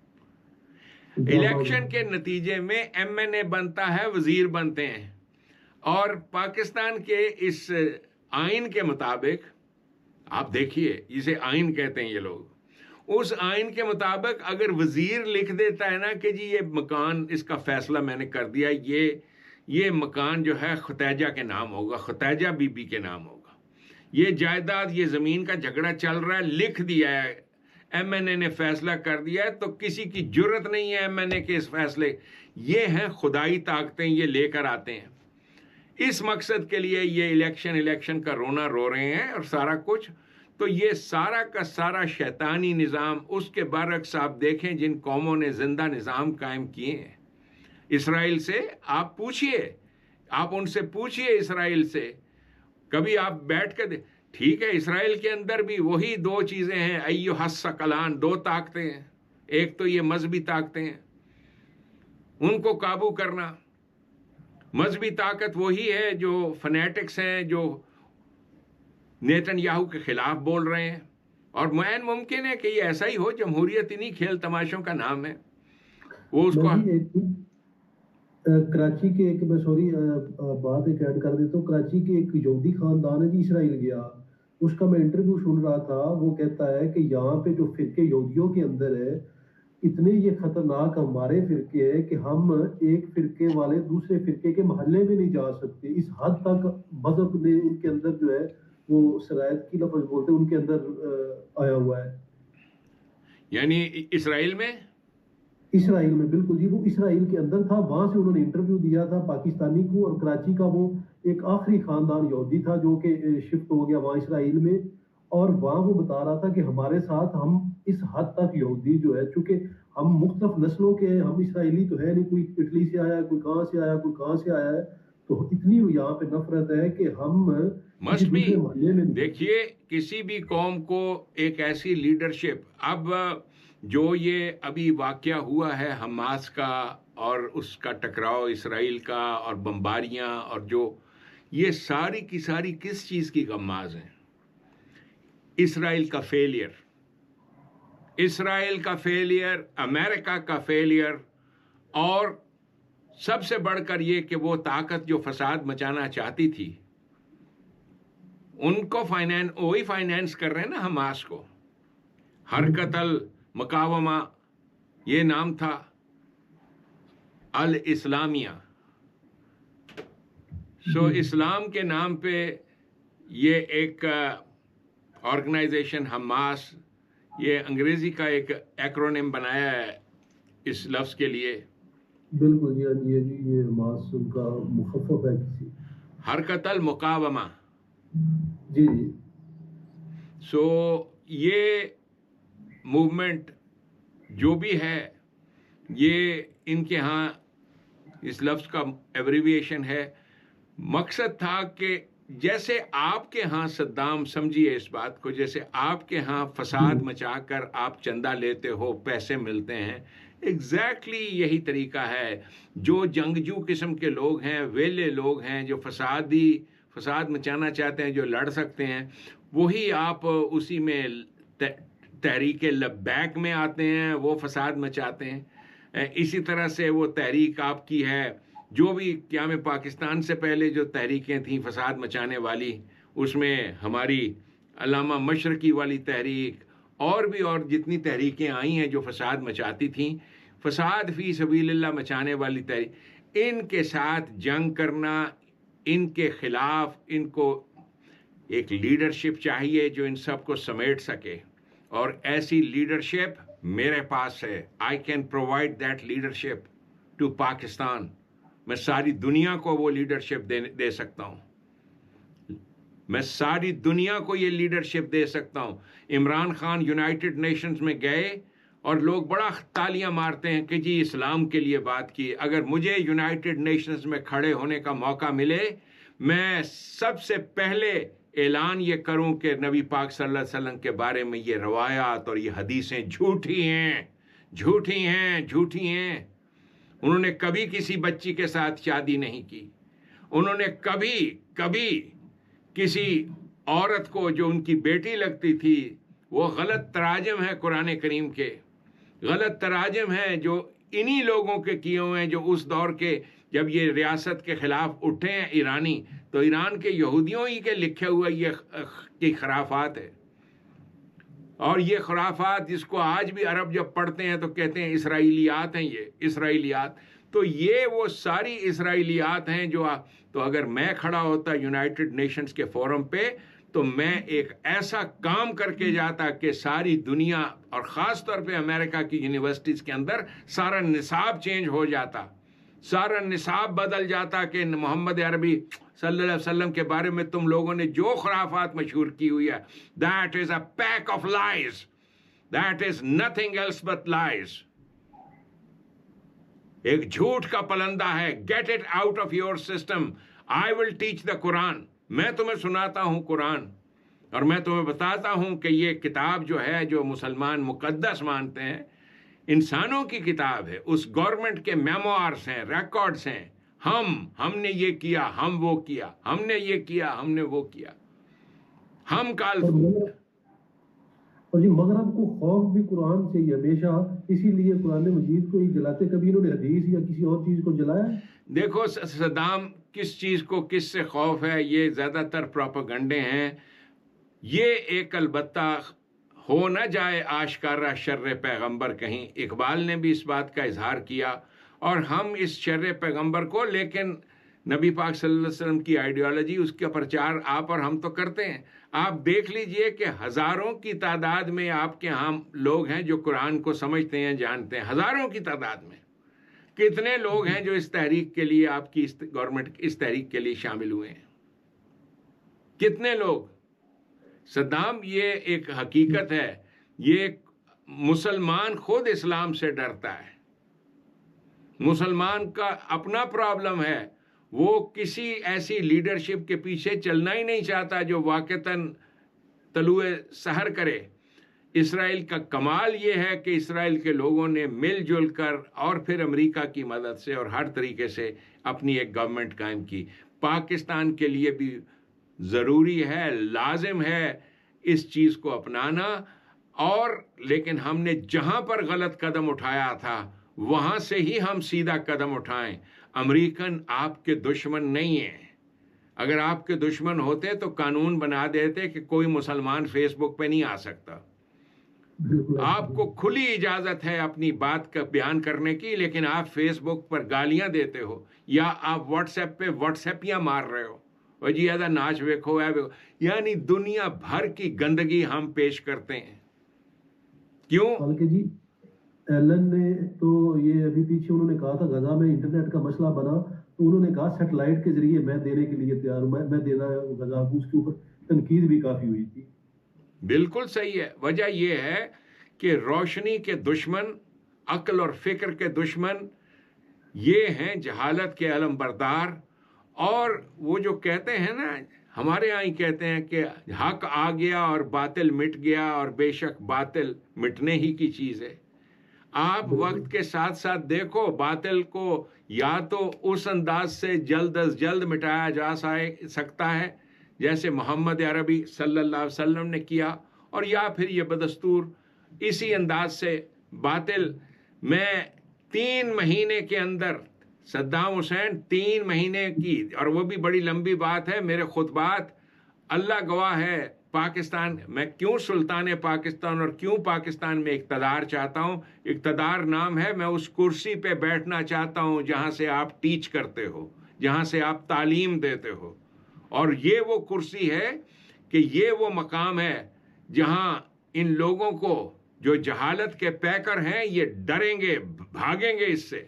الیکشن کے نتیجے میں ایم این اے بنتا ہے، وزیر بنتے ہیں. اور پاکستان کے اس آئین کے مطابق، آپ دیکھیے جسے آئین کہتے ہیں یہ لوگ، اس آئین کے مطابق اگر وزیر لکھ دیتا ہے نا کہ جی یہ مکان، اس کا فیصلہ میں نے کر دیا، یہ مکان جو ہے ختیجہ کے نام ہوگا، ختیجہ بی بی کے نام ہوگا، یہ جائیداد، یہ زمین کا جھگڑا چل رہا ہے، لکھ دیا ہے، ایم این اے نے فیصلہ کر دیا ہے، تو کسی کی جرت نہیں ہے ایم این اے کے اس فیصلے. یہ ہیں خدائی طاقتیں، یہ لے کر آتے ہیں. اس مقصد کے لیے یہ الیکشن کا رونا رو رہے ہیں اور سارا کچھ. تو یہ سارا کا سارا شیطانی نظام. اس کے برعکس آپ دیکھیں جن قوموں نے زندہ نظام قائم کیے ہیں، اسرائیل سے آپ پوچھئے، آپ ان سے پوچھئے اسرائیل سے، کبھی آپ بیٹھ کے ٹھیک ہے، اسرائیل کے اندر بھی وہی 2 چیزیں ہیں، ایھا الثقلان، 2 طاقتیں ہیں. ایک تو یہ مذہبی طاقتیں ہیں، ان کو قابو کرنا. مذہبی طاقت وہی ہے جو فنیٹکس ہیں، جو نیتن یاہو کے خلاف بول رہے ہیں. اور معین ممکن ہے کہ یہ ایسا ہی ہو، جمہوریت انہی کھیل تماشوں کا نام ہے. وہ اس کو کراچی کے ایک، میں سوری بات ایک ایڈ کر دیتا ہوں، کراچی کے ایک یہودی خاندان ہے جی، اسرائیل گیا، اس کا میں انٹرویو سن رہا تھا. وہ کہتا ہے کہ یہاں پہ جو فرقے یہودیوں کے اندر ہے، اتنے یہ خطرناک ہمارے فرقے ہیں کہ ہم ایک فرقے والے دوسرے فرقے کے محلے میں نہیں جا سکتے. اس حد تک مذہب نے ان کے اندر جو ہے وہ شرائط کی لفظ بولتے ان کے اندر آیا ہوا ہے. یعنی اسرائیل میں بالکل جی، وہ اسرائیل کے اندر تھا، وہاں سے انہوں نے انٹرویو دیا تھا پاکستانی کو، اور کراچی کا وہ ایک آخری خاندان یہودی تھا جو کہ شفٹ ہو گیا وہاں اسرائیل میں، اور وہاں وہ بتا رہا تھا کہ ہمارے ساتھ ہم اس حد تک یہودی جو ہے، چونکہ ہم مختلف نسلوں کے ہیں، ہم اسرائیلی تو ہے نہیں، کوئی اٹلی سے آیا، کوئی کہاں سے آیا، کوئی کہاں سے آیا ہے، تو اتنی یہاں پہ نفرت ہے کہ ہم کسی مسٹ بھی دوسرے محلے میں نہیں۔ دیکھیے کسی بھی قوم کو ایک ایسی لیڈرشپ، اب جو یہ ابھی واقعہ ہوا ہے حماس کا اور اس کا ٹکراؤ اسرائیل کا اور بمباریاں، اور جو یہ ساری کی ساری کس چیز کی غماز ہیں؟ اسرائیل کا فیلئر، اسرائیل کا فیلئر، امریکہ کا فیلئر، اور سب سے بڑھ کر یہ کہ وہ طاقت جو فساد مچانا چاہتی تھی ان کو وہی فائنینس کر رہے ہیں نا حماس کو۔ حرکت المقاومہ یہ نام تھا، الاسلامیہ، سو اسلام کے نام پہ یہ ایک آرگنائزیشن حماس، یہ انگریزی کا ایک ایکرونیم بنایا ہے اس لفظ کے لیے۔ بالکل جی، یہ حماس ان کا مخفف ہے کسی، حرکت المقاومہ۔ جی جی۔ سو یہ موومنٹ جو بھی ہے، یہ ان کے ہاں اس لفظ کا ایبریویشن ہے۔ مقصد تھا کہ جیسے آپ کے ہاں صدام، سمجھیے اس بات کو، جیسے آپ کے ہاں فساد مچا کر آپ چندہ لیتے ہو، پیسے ملتے ہیں، ایگزیکٹلی یہی طریقہ ہے۔ جو جنگجو قسم کے لوگ ہیں، ویلے لوگ ہیں، جو فساد مچانا چاہتے ہیں، جو لڑ سکتے ہیں، وہی آپ اسی میں تحریک لبیک میں آتے ہیں، وہ فساد مچاتے ہیں۔ اسی طرح سے وہ تحریک آپ کی ہے، جو بھی قیام پاکستان سے پہلے جو تحریکیں تھیں فساد مچانے والی، اس میں ہماری علامہ مشرقی والی تحریک اور جتنی تحریکیں آئی ہیں جو فساد مچاتی تھیں، فساد فی سبیل اللہ مچانے والی تحریک، ان کے ساتھ جنگ کرنا، ان کے خلاف ان کو ایک لیڈرشپ چاہیے جو ان سب کو سمیٹ سکے، اور ایسی لیڈرشپ میرے پاس ہے۔ I can provide that leadership to Pakistan. میں ساری دنیا کو وہ لیڈرشپ دے سکتا ہوں، میں ساری دنیا کو یہ لیڈرشپ دے سکتا ہوں۔ عمران خان یونائٹڈ نیشنز میں گئے اور لوگ بڑا تالیاں مارتے ہیں کہ جی اسلام کے لیے بات کی۔ اگر مجھے یونائٹڈ نیشنز میں کھڑے ہونے کا موقع ملے، میں سب سے پہلے اعلان یہ کروں کہ نبی پاک صلی اللہ علیہ وسلم کے بارے میں یہ روایات اور یہ حدیثیں جھوٹی ہیں، جھوٹی ہیں، جھوٹی ہیں۔ انہوں نے کبھی کسی بچی کے ساتھ شادی نہیں کی، انہوں نے کبھی کسی عورت کو جو ان کی بیٹی لگتی تھی، وہ غلط تراجم ہے قرآن کریم کے، غلط تراجم ہیں جو انہی لوگوں کے کیے ہوئے ہیں جو اس دور کے جب یہ ریاست کے خلاف اٹھے ہیں ایرانی، تو ایران کے یہودیوں ہی کے لکھے ہوئے یہ خرافات ہے۔ اور یہ خرافات جس کو آج بھی عرب جب پڑھتے ہیں تو کہتے ہیں اسرائیلیات ہیں، یہ اسرائیلیات، تو یہ وہ ساری اسرائیلیات ہیں جو تو اگر میں کھڑا ہوتا یونائٹڈ نیشنز کے فورم پہ تو میں ایک ایسا کام کر کے جاتا کہ ساری دنیا اور خاص طور پہ امریکہ کی یونیورسٹیز کے اندر سارا نصاب چینج ہو جاتا، سارا نصاب بدل جاتا کہ محمد عربی صلی اللہ علیہ وسلم کے بارے میں تم لوگوں نے جو خرافات مشہور کی ہوئی ہے، that is a pack of lies, that is nothing else but lies، ایک جھوٹ کا پلندہ ہے۔ get it out of your system، I will teach the Quran، میں تمہیں سناتا ہوں قرآن، اور میں تمہیں بتاتا ہوں کہ یہ کتاب جو ہے جو مسلمان مقدس مانتے ہیں، انسانوں کی کتاب ہے، اس گورنمنٹ کے میموارز ہیں، ریکارڈز ہیں، ہم نے یہ کیا، ہم وہ کیا، ہم نے یہ کیا، ہم نے وہ کیا، ہم کال۔ اور جی مغرب کو خوف بھی قرآن سے ہی ہمیشہ، اسی لیے قرآن مجید کو ہی جلاتے، کبھی انہوں نے حدیث یا کسی اور چیز کو جلایا؟ دیکھو صدام کس چیز کو کس سے خوف ہے، یہ زیادہ تر پروپیگنڈے ہیں۔ یہ ایک البتہ ہو نہ جائے آشکارا شر پیغمبر کہیں، اقبال نے بھی اس بات کا اظہار کیا، اور ہم اس شر پیغمبر کو، لیکن نبی پاک صلی اللہ علیہ وسلم کی آئیڈیالوجی، اس کا پرچار آپ اور ہم تو کرتے ہیں۔ آپ دیکھ لیجئے کہ ہزاروں کی تعداد میں آپ کے ہاں لوگ ہیں جو قرآن کو سمجھتے ہیں، جانتے ہیں، ہزاروں کی تعداد میں، کتنے لوگ ہیں جو اس تحریک کے لیے آپ کی گورنمنٹ اس تحریک کے لیے شامل ہوئے ہیں؟ کتنے لوگ؟ صدام، یہ ایک حقیقت ہے، یہ مسلمان خود اسلام سے ڈرتا ہے. مسلمان کا اپنا پرابلم ہے، وہ کسی ایسی لیڈرشپ کے پیچھے چلنا ہی نہیں چاہتا جو واقعتاً طلوع سحر کرے. اسرائیل کا کمال یہ ہے کہ اسرائیل کے لوگوں نے مل جل کر اور پھر امریکہ کی مدد سے اور ہر طریقے سے اپنی ایک گورنمنٹ قائم کی. پاکستان کے لیے بھی ضروری ہے، لازم ہے اس چیز کو اپنانا. اور لیکن ہم نے جہاں پر غلط قدم اٹھایا تھا وہاں سے ہی ہم سیدھا قدم اٹھائیں. امریکن آپ کے دشمن نہیں ہیں. اگر آپ کے دشمن ہوتے تو قانون بنا دیتے کہ کوئی مسلمان فیس بک پہ نہیں آ سکتا. آپ کو کھلی اجازت ہے اپنی بات کا بیان کرنے کی، لیکن آپ فیس بک پر گالیاں دیتے ہو یا آپ واٹس ایپ پہ واٹس ایپیاں مار رہے ہو، اور جی ایسا ناچ ویکھو ہے، یعنی دنیا بھر کی گندگی ہم پیش کرتے ہیں. کیوں؟ بلکہ جی ایلن نے تو یہ ابھی پیچھے انہوں نے کہا تھا غزہ میں انٹرنیٹ کا مسئلہ بنا تو انہوں نے کہا سیٹلائٹ کے ذریعے میں دینے کے لیے تیار ہوں، میں دینا غزہ کو. اس کے اوپر تنقید بھی کافی ہوئی تھی. بالکل صحیح ہے. وجہ یہ ہے کہ روشنی کے دشمن، عقل اور فکر کے دشمن یہ ہیں جہالت کے علم بردار. اور وہ جو کہتے ہیں نا، ہمارے یہاں ہی کہتے ہیں کہ حق آ گیا اور باطل مٹ گیا، اور بے شک باطل مٹنے ہی کی چیز ہے. آپ وقت کے ساتھ ساتھ دیکھو باطل کو یا تو اس انداز سے جلد از جلد مٹایا جا سکتا ہے جیسے محمد عربی صلی اللہ علیہ وسلم نے کیا، اور یا پھر یہ بدستور اسی انداز سے باطل میں 3 مہینے کے اندر صدام حسین 3 مہینے کی، اور وہ بھی بڑی لمبی بات ہے. میرے خطبات اللہ گواہ ہے، پاکستان میں کیوں سلطان پاکستان اور کیوں پاکستان میں اقتدار چاہتا ہوں. اقتدار نام ہے، میں اس کرسی پہ بیٹھنا چاہتا ہوں جہاں سے آپ ٹیچ کرتے ہو، جہاں سے آپ تعلیم دیتے ہو. اور یہ وہ کرسی ہے کہ یہ وہ مقام ہے جہاں ان لوگوں کو جو جہالت کے پیکر ہیں یہ ڈریں گے، بھاگیں گے اس سے.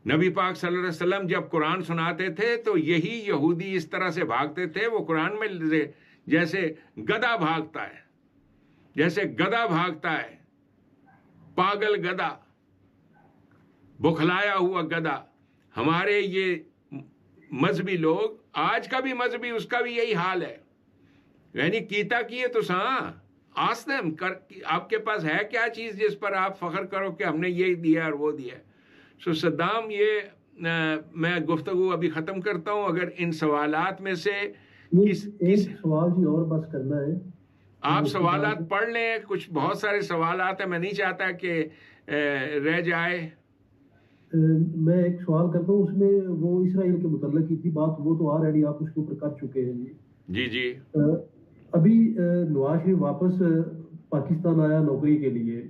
نبی پاک صلی اللہ علیہ وسلم جب قرآن سناتے تھے تو یہی یہودی اس طرح سے بھاگتے تھے. وہ قرآن میں جیسے گدھا بھاگتا ہے، جیسے گدھا بھاگتا ہے، پاگل گدھا، بکھلایا ہوا گدھا. ہمارے یہ مذہبی لوگ، آج کا بھی مذہبی اس کا بھی یہی حال ہے. یعنی کیتا کیے تو ساں آسدم کر، آپ کے پاس ہے کیا چیز جس پر آپ فخر کرو کہ ہم نے یہ دیا اور وہ دیا. سو صدام، یہ میں گفتگو ابھی ختم کرتا ہوں. اگر ان سوالات میں سے ایک سوال جی اور بس کرنا ہے. آپ سوالات پڑھ لیں، کچھ بہت سارے سوالات ہیں، میں نہیں چاہتا کہ رہ جائے. میں ایک سوال کرتا ہوں، اس میں وہ اسرائیل کے متعلق کی تھی بات، وہ تو آلریڈی آپ اس کے اوپر کر چکے ہیں جی. جی جی. ابھی نواز شریف واپس پاکستان آیا نوکری کے لیے.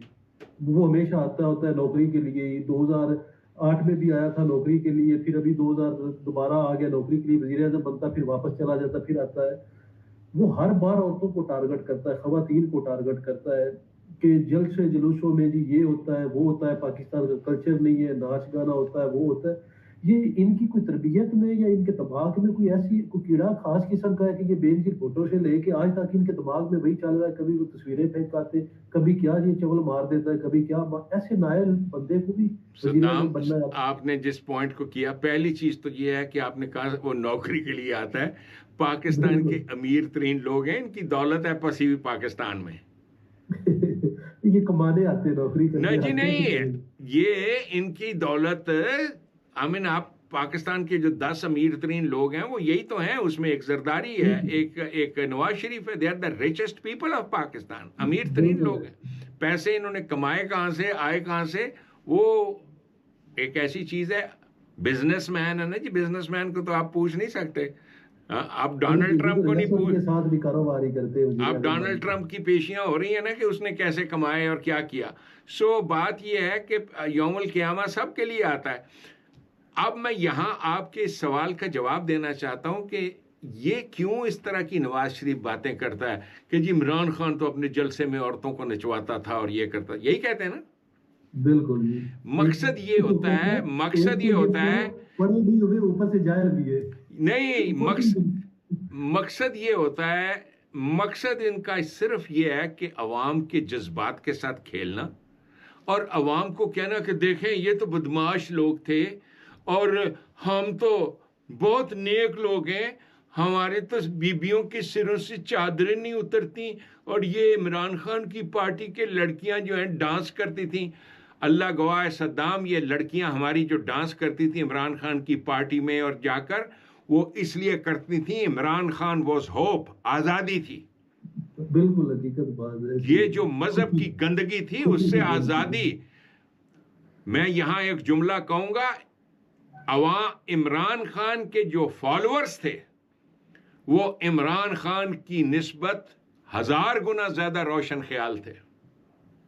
وہ ہمیشہ آتا ہوتا ہے نوکری کے لیے. 2008 میں بھی آیا تھا نوکری کے لیے، پھر ابھی 2000 دوبارہ آ گیا نوکری کے لیے، وزیر اعظم بنتا، پھر واپس چلا جاتا، پھر آتا ہے. وہ ہر بار عورتوں کو ٹارگٹ کرتا ہے، خواتین کو ٹارگٹ کرتا ہے کہ جلد سے جلوسوں میں جی یہ ہوتا ہے وہ ہوتا ہے، پاکستان کا کلچر نہیں ہے، ناچ گانا ہوتا ہے وہ ہوتا ہے. یہ ان کی کوئی تربیت میں یا ان کے دماغ میں کوئی ایسی کوئی کیڑا خاص قسم کا ہے کہ یہ بے نظیر فوٹو سے لے کے آج تک ان کے دماغ میں وہی چل رہا ہے. کبھی وہ تصویریں پھینکاتے، کبھی کیا یہ چول مار دیتا ہے، کبھی کیا. ایسے نائل بندے کو بھی وزیر اعظم بننا ہے. آپ نے جس پوائنٹ کو کیا، پہلی چیز تو یہ ہے کہ آپ نے کہا وہ نوکری کے لیے آتا ہے. پاکستان کے امیر ترین لوگ ہیں، ان کی دولت ہے پسی ہوئی پاکستان میں. یہ کمانے آتے نوکری کرنے. نہیں جی نہیں، یہ ان کی دولت، آپ پاکستان کے جو 10 امیر ترین لوگ ہیں وہ یہی تو ہیں. اس میں ایک زرداری ہے، ایک نواز شریف ہے. They are the richest people of Pakistan. امیر ترین لوگ ہیں. پیسے انہوں نے کمائے کہاں سے، آئے کہاں سے. وہ ایک ایسی چیز ہے، بزنس مین ہے نا جی. بزنس مین کو تو آپ پوچھ نہیں سکتے. آپ ڈونلڈ ٹرمپ کو نہیں پوچھ، آپ ڈونلڈ ٹرمپ کی پیشیاں ہو رہی ہیں نا کہ اس نے کیسے کمائے اور کیا کیا. سو بات یہ ہے کہ یوم القیامہ سب کے لیے آتا ہے. اب میں یہاں آپ کے اس سوال کا جواب دینا چاہتا ہوں کہ یہ کیوں اس طرح کی نواز شریف باتیں کرتا ہے کہ جی عمران خان تو اپنے جلسے میں عورتوں کو نچواتا تھا اور یہ کرتا. یہی کہتے ہیں نا، بالکل جی. مقصد یہ ہوتا ہے ایک تو یہ پڑھے بھی ہوئے اوپر سے جاہل بھی ہے. نہیں، مقصد یہ ہوتا ہے، مقصد ان کا صرف یہ ہے کہ عوام کے جذبات کے ساتھ کھیلنا اور عوام کو کہنا کہ دیکھیں یہ تو بدماش لوگ تھے اور ہم تو بہت نیک لوگ ہیں، ہمارے تو بیبیوں کے سروں سے چادریں نہیں اترتی اور یہ عمران خان کی پارٹی کے لڑکیاں جو ہیں ڈانس کرتی تھیں. اللہ گواہ ہے صدام، یہ لڑکیاں ہماری جو ڈانس کرتی تھیں عمران خان کی پارٹی میں اور جا کر، وہ اس لیے کرتی تھیں عمران خان واز ہوپ، آزادی تھی. بالکل حقیقت بات ہے. یہ جو مذہب کی گندگی تھی اس سے آزادی. میں یہاں ایک جملہ کہوں گا، عمران خان کے جو فالوورز تھے وہ عمران خان کی نسبت 1000 گنا زیادہ روشن خیال تھے.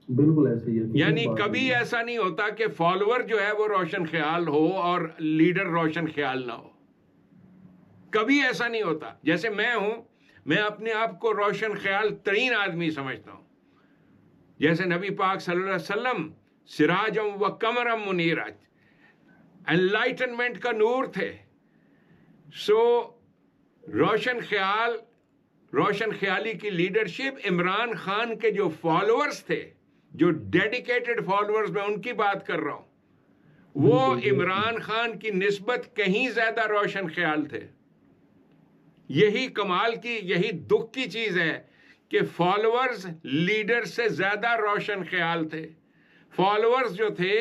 بالکل ایسے ہی ہے. یعنی کبھی ایسا نہیں ہوتا کہ فالوور جو ہے وہ روشن خیال ہو اور لیڈر روشن خیال نہ ہو. کبھی ایسا نہیں ہوتا. جیسے میں ہوں، میں اپنے آپ کو روشن خیال ترین آدمی سمجھتا ہوں. جیسے نبی پاک صلی اللہ علیہ وسلم سراجم و قمرم منیرا، انلائٹنمنٹ کا نور تھے. سو روشن خیالی کی لیڈرشپ، عمران خان کے جو فالوورز تھے، جو ڈیڈیکیٹڈ فالوورز، میں ان کی بات کر رہا ہوں، وہ عمران خان کی نسبت کہیں زیادہ روشن خیال تھے. یہی کمال کی، یہی دکھ کی چیز ہے کہ فالوورز لیڈر سے زیادہ روشن خیال تھے. فالوورز جو تھے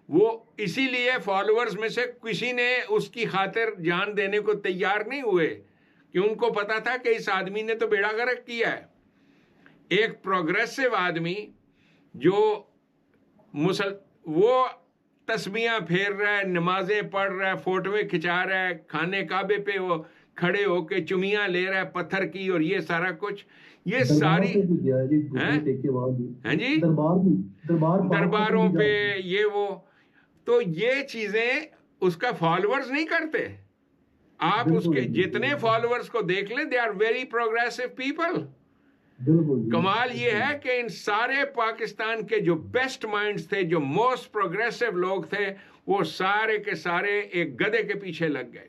وہ اسی لیے فالوورز میں سے کسی نے اس کی خاطر جان دینے کو تیار نہیں ہوئے کہ ان کو پتا تھا کہ اس آدمی نے تو بیڑا غرق کیا ہے. ایک پروگریسو آدمی جو وہ تسبیحاں پھیر رہا ہے، نمازیں پڑھ رہا ہے، فوٹویں کھچا رہا ہے، خانے کعبے پہ وہ کھڑے ہو کے چمیاں لے رہا ہے پتھر کی، اور یہ سارا کچھ، یہ ساری درباروں پہ یہ وہ، تو یہ چیزیں اس کا فالوورز نہیں کرتے. آپ اس کے جتنے فالوورز کو دیکھ لیں، they are very progressive people. کمال یہ ہے کہ ان سارے پاکستان کے جو بیسٹ مائنڈز تھے، جو موسٹ پروگریسو لوگ تھے، وہ سارے کے سارے ایک گدھے کے پیچھے لگ گئے.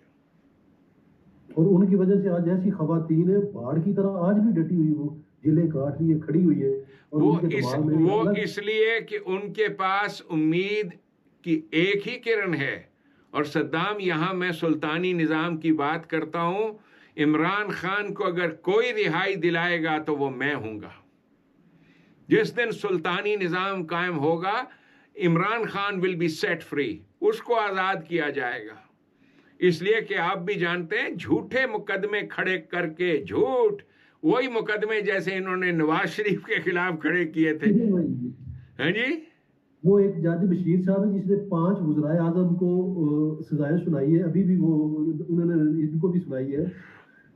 اور ان کی وجہ سے آج ایسی خواتین ہے پہاڑ کی طرح آج بھی ڈٹی ہوئی، وہ جلیں کاٹ رہی ہے، کھڑی ہوئی ہے. وہ اس لیے کہ ان کے پاس امید کی ایک ہی کرن ہے. اور صدام، یہاں میں سلطانی نظام کی بات کرتا ہوں، عمران خان کو اگر کوئی رہائی دلائے گا تو وہ میں ہوں گا. جس دن سلطانی نظام قائم ہوگا، Imran Khan will be set free, اس کو آزاد کیا جائے گا. اس لیے کہ آپ بھی جانتے ہیں جھوٹے مقدمے کھڑے کر کے، جھوٹ، وہی مقدمے جیسے انہوں نے نواز شریف کے خلاف کھڑے کیے تھے. ہاں جی، وہ ایک جج بشیر صاحب ہے جس نے 5 وزرائے اعظم کو سزائیں سنائی ہے، ابھی بھی وہ انہوں نے ان کو بھی سنائی ہے.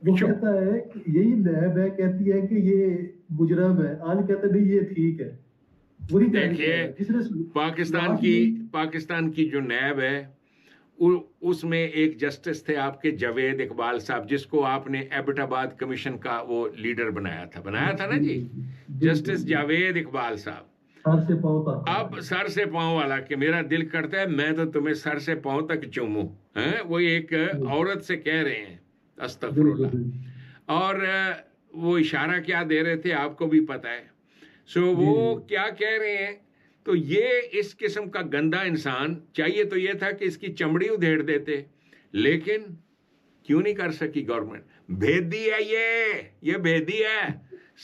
وہ کہتا ہے کہ یہی نیب ہے، کہتی ہے کہ یہ مجرم ہے، آج کہتے نہیں یہ ٹھیک ہے. وہی دیکھیے پاکستان کی جو نیب ہے، اس میں ایک جسٹس تھے آپ کے جاوید اقبال صاحب، جس کو آپ نے ایبٹ آباد کمیشن کا وہ لیڈر بنایا تھا نا جی، جسٹس جاوید اقبال صاحب. اب سر سے پاؤں والا کہ میرا دل کرتا ہے میں تو تمہیں سر سے پاؤں تک چوموں. وہ ایک عورت سے کہہ رہے ہیں، استغفر اللہ. اور وہ اشارہ کیا دے رہے تھے آپ کو بھی پتا ہے. سو وہ کیا کہہ رہے ہیں، تو یہ اس قسم کا گندا انسان، چاہیے تو یہ تھا کہ اس کی چمڑی ادھیڑ دیتے، لیکن کیوں نہیں کر سکی گورنمنٹ. بھیدی ہے یہ بھیدی ہے.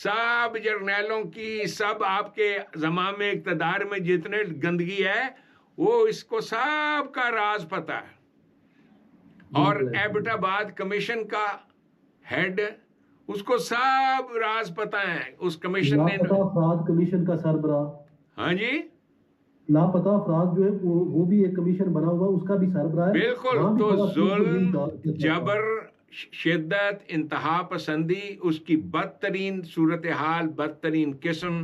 سب جرنیلوں کی، سب آپ کے زمام اقتدار میں جتنے گندگی ہے، وہ اس کو سب کا راز پتا ہے. اور ایبٹ آباد کمیشن کا ہیڈ، اس کو سب راز پتا ہے. اس کمیشن نے افراد کمیشن کا سربراہ، ہاں جی، لاپتہ افراد جو ہے وہ بھی ایک کمیشن بنا ہوا، اس کا بھی سربراہ ہے. بالکل. تو ظلم، جبر، شدت، انتہا پسندی، اس کی بدترین صورتحال، بدترین قسم،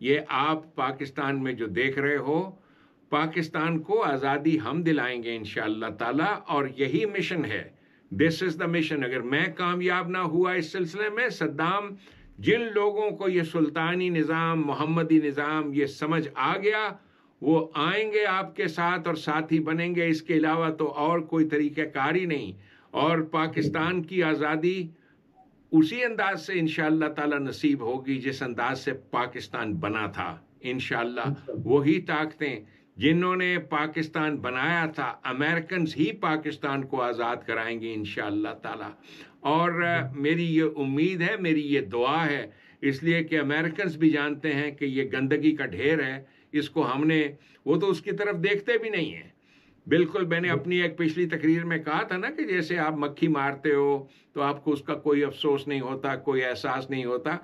یہ آپ پاکستان میں جو دیکھ رہے ہو. پاکستان کو آزادی ہم دلائیں گے انشاءاللہ تعالی، اور یہی مشن ہے. دس از دا مشن. اگر میں کامیاب نہ ہوا اس سلسلے میں، صدام، جن لوگوں کو یہ سلطانی نظام، محمدی نظام یہ سمجھ آ گیا، وہ آئیں گے آپ کے ساتھ اور ساتھی بنیں گے، اس کے علاوہ تو اور کوئی طریقہ کار ہی نہیں. اور پاکستان کی آزادی اسی انداز سے انشاءاللہ تعالی نصیب ہوگی جس انداز سے پاکستان بنا تھا. انشاءاللہ وہی طاقتیں جنہوں نے پاکستان بنایا تھا، امریکنز ہی پاکستان کو آزاد کرائیں گے انشاءاللہ تعالی. اور میری یہ امید ہے، میری یہ دعا ہے، اس لیے کہ امریکنز بھی جانتے ہیں کہ یہ گندگی کا ڈھیر ہے، اس کو ہم نے، وہ تو اس کی طرف دیکھتے بھی نہیں ہیں. بالکل میں نے اپنی ایک پچھلی تقریر میں کہا تھا نا کہ جیسے آپ مکھی مارتے ہو تو آپ کو اس کا کوئی افسوس نہیں ہوتا، کوئی احساس نہیں ہوتا.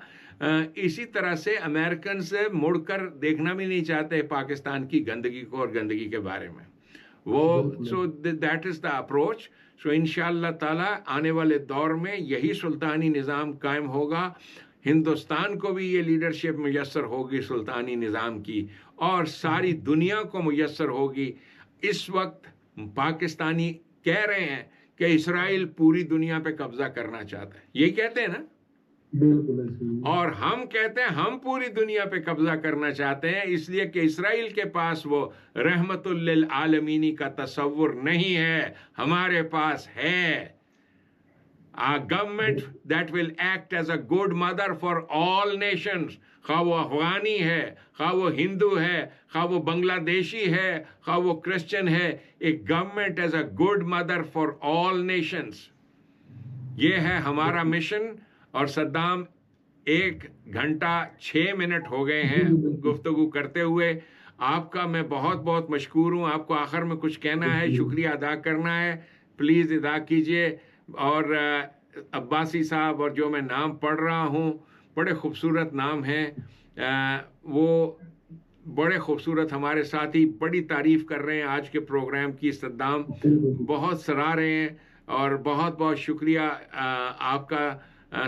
اسی طرح سے امریکنز مڑ کر دیکھنا بھی نہیں چاہتے پاکستان کی گندگی کو اور گندگی کے بارے میں. وہ so that is the approach. سو انشاءاللہ تعالی آنے والے دور میں یہی سلطانی نظام قائم ہوگا. ہندوستان کو بھی یہ لیڈرشپ میسر ہوگی سلطانی نظام کی، اور ساری دنیا کو میسر ہوگی. اس وقت پاکستانی کہہ رہے ہیں کہ اسرائیل پوری دنیا پہ قبضہ کرنا چاہتا ہے، یہی کہتے ہیں نا؟ بالکل. اور ہم کہتے ہیں ہم پوری دنیا پہ قبضہ کرنا چاہتے ہیں، اس لیے کہ اسرائیل کے پاس وہ رحمت للعالمینی کا تصور نہیں ہے، ہمارے پاس ہے a government that will act as a good mother for all nations. خواہ وہ افغانی ہے، خواہ وہ ہندو ہے، خواہ وہ بنگلہ دیشی ہے، خواہ وہ کرسچن ہے. ایک government as a good mother for all nations, یہ ہے ہمارا مشن. اور صدام 1 گھنٹہ 6 منٹ ہو گئے ہیں گفتگو کرتے ہوئے. آپ کا میں بہت بہت مشکور ہوں. آپ کو آخر میں کچھ کہنا ہے، شکریہ ادا کرنا ہے، پلیز ادا کیجئے. اور عباسی صاحب اور جو میں نام پڑھ رہا ہوں، بڑے خوبصورت نام ہیں، وہ بڑے خوبصورت ہمارے ساتھی بڑی تعریف کر رہے ہیں آج کے پروگرام کی. صدام بہت سراہ رہے ہیں اور بہت بہت شکریہ آپ کا.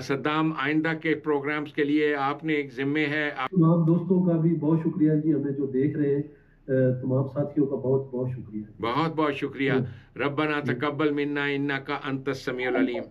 صدام آئندہ کے پروگرامز کے لیے آپ نے ایک ذمہ ہے. تمام دوستوں کا بھی بہت شکریہ جی، ہمیں جو دیکھ رہے ہیں تمام ساتھیوں کا بہت بہت شکریہ. بہت بہت شکریہ. ربنا تقبل منا انک انت السمیع العلیم.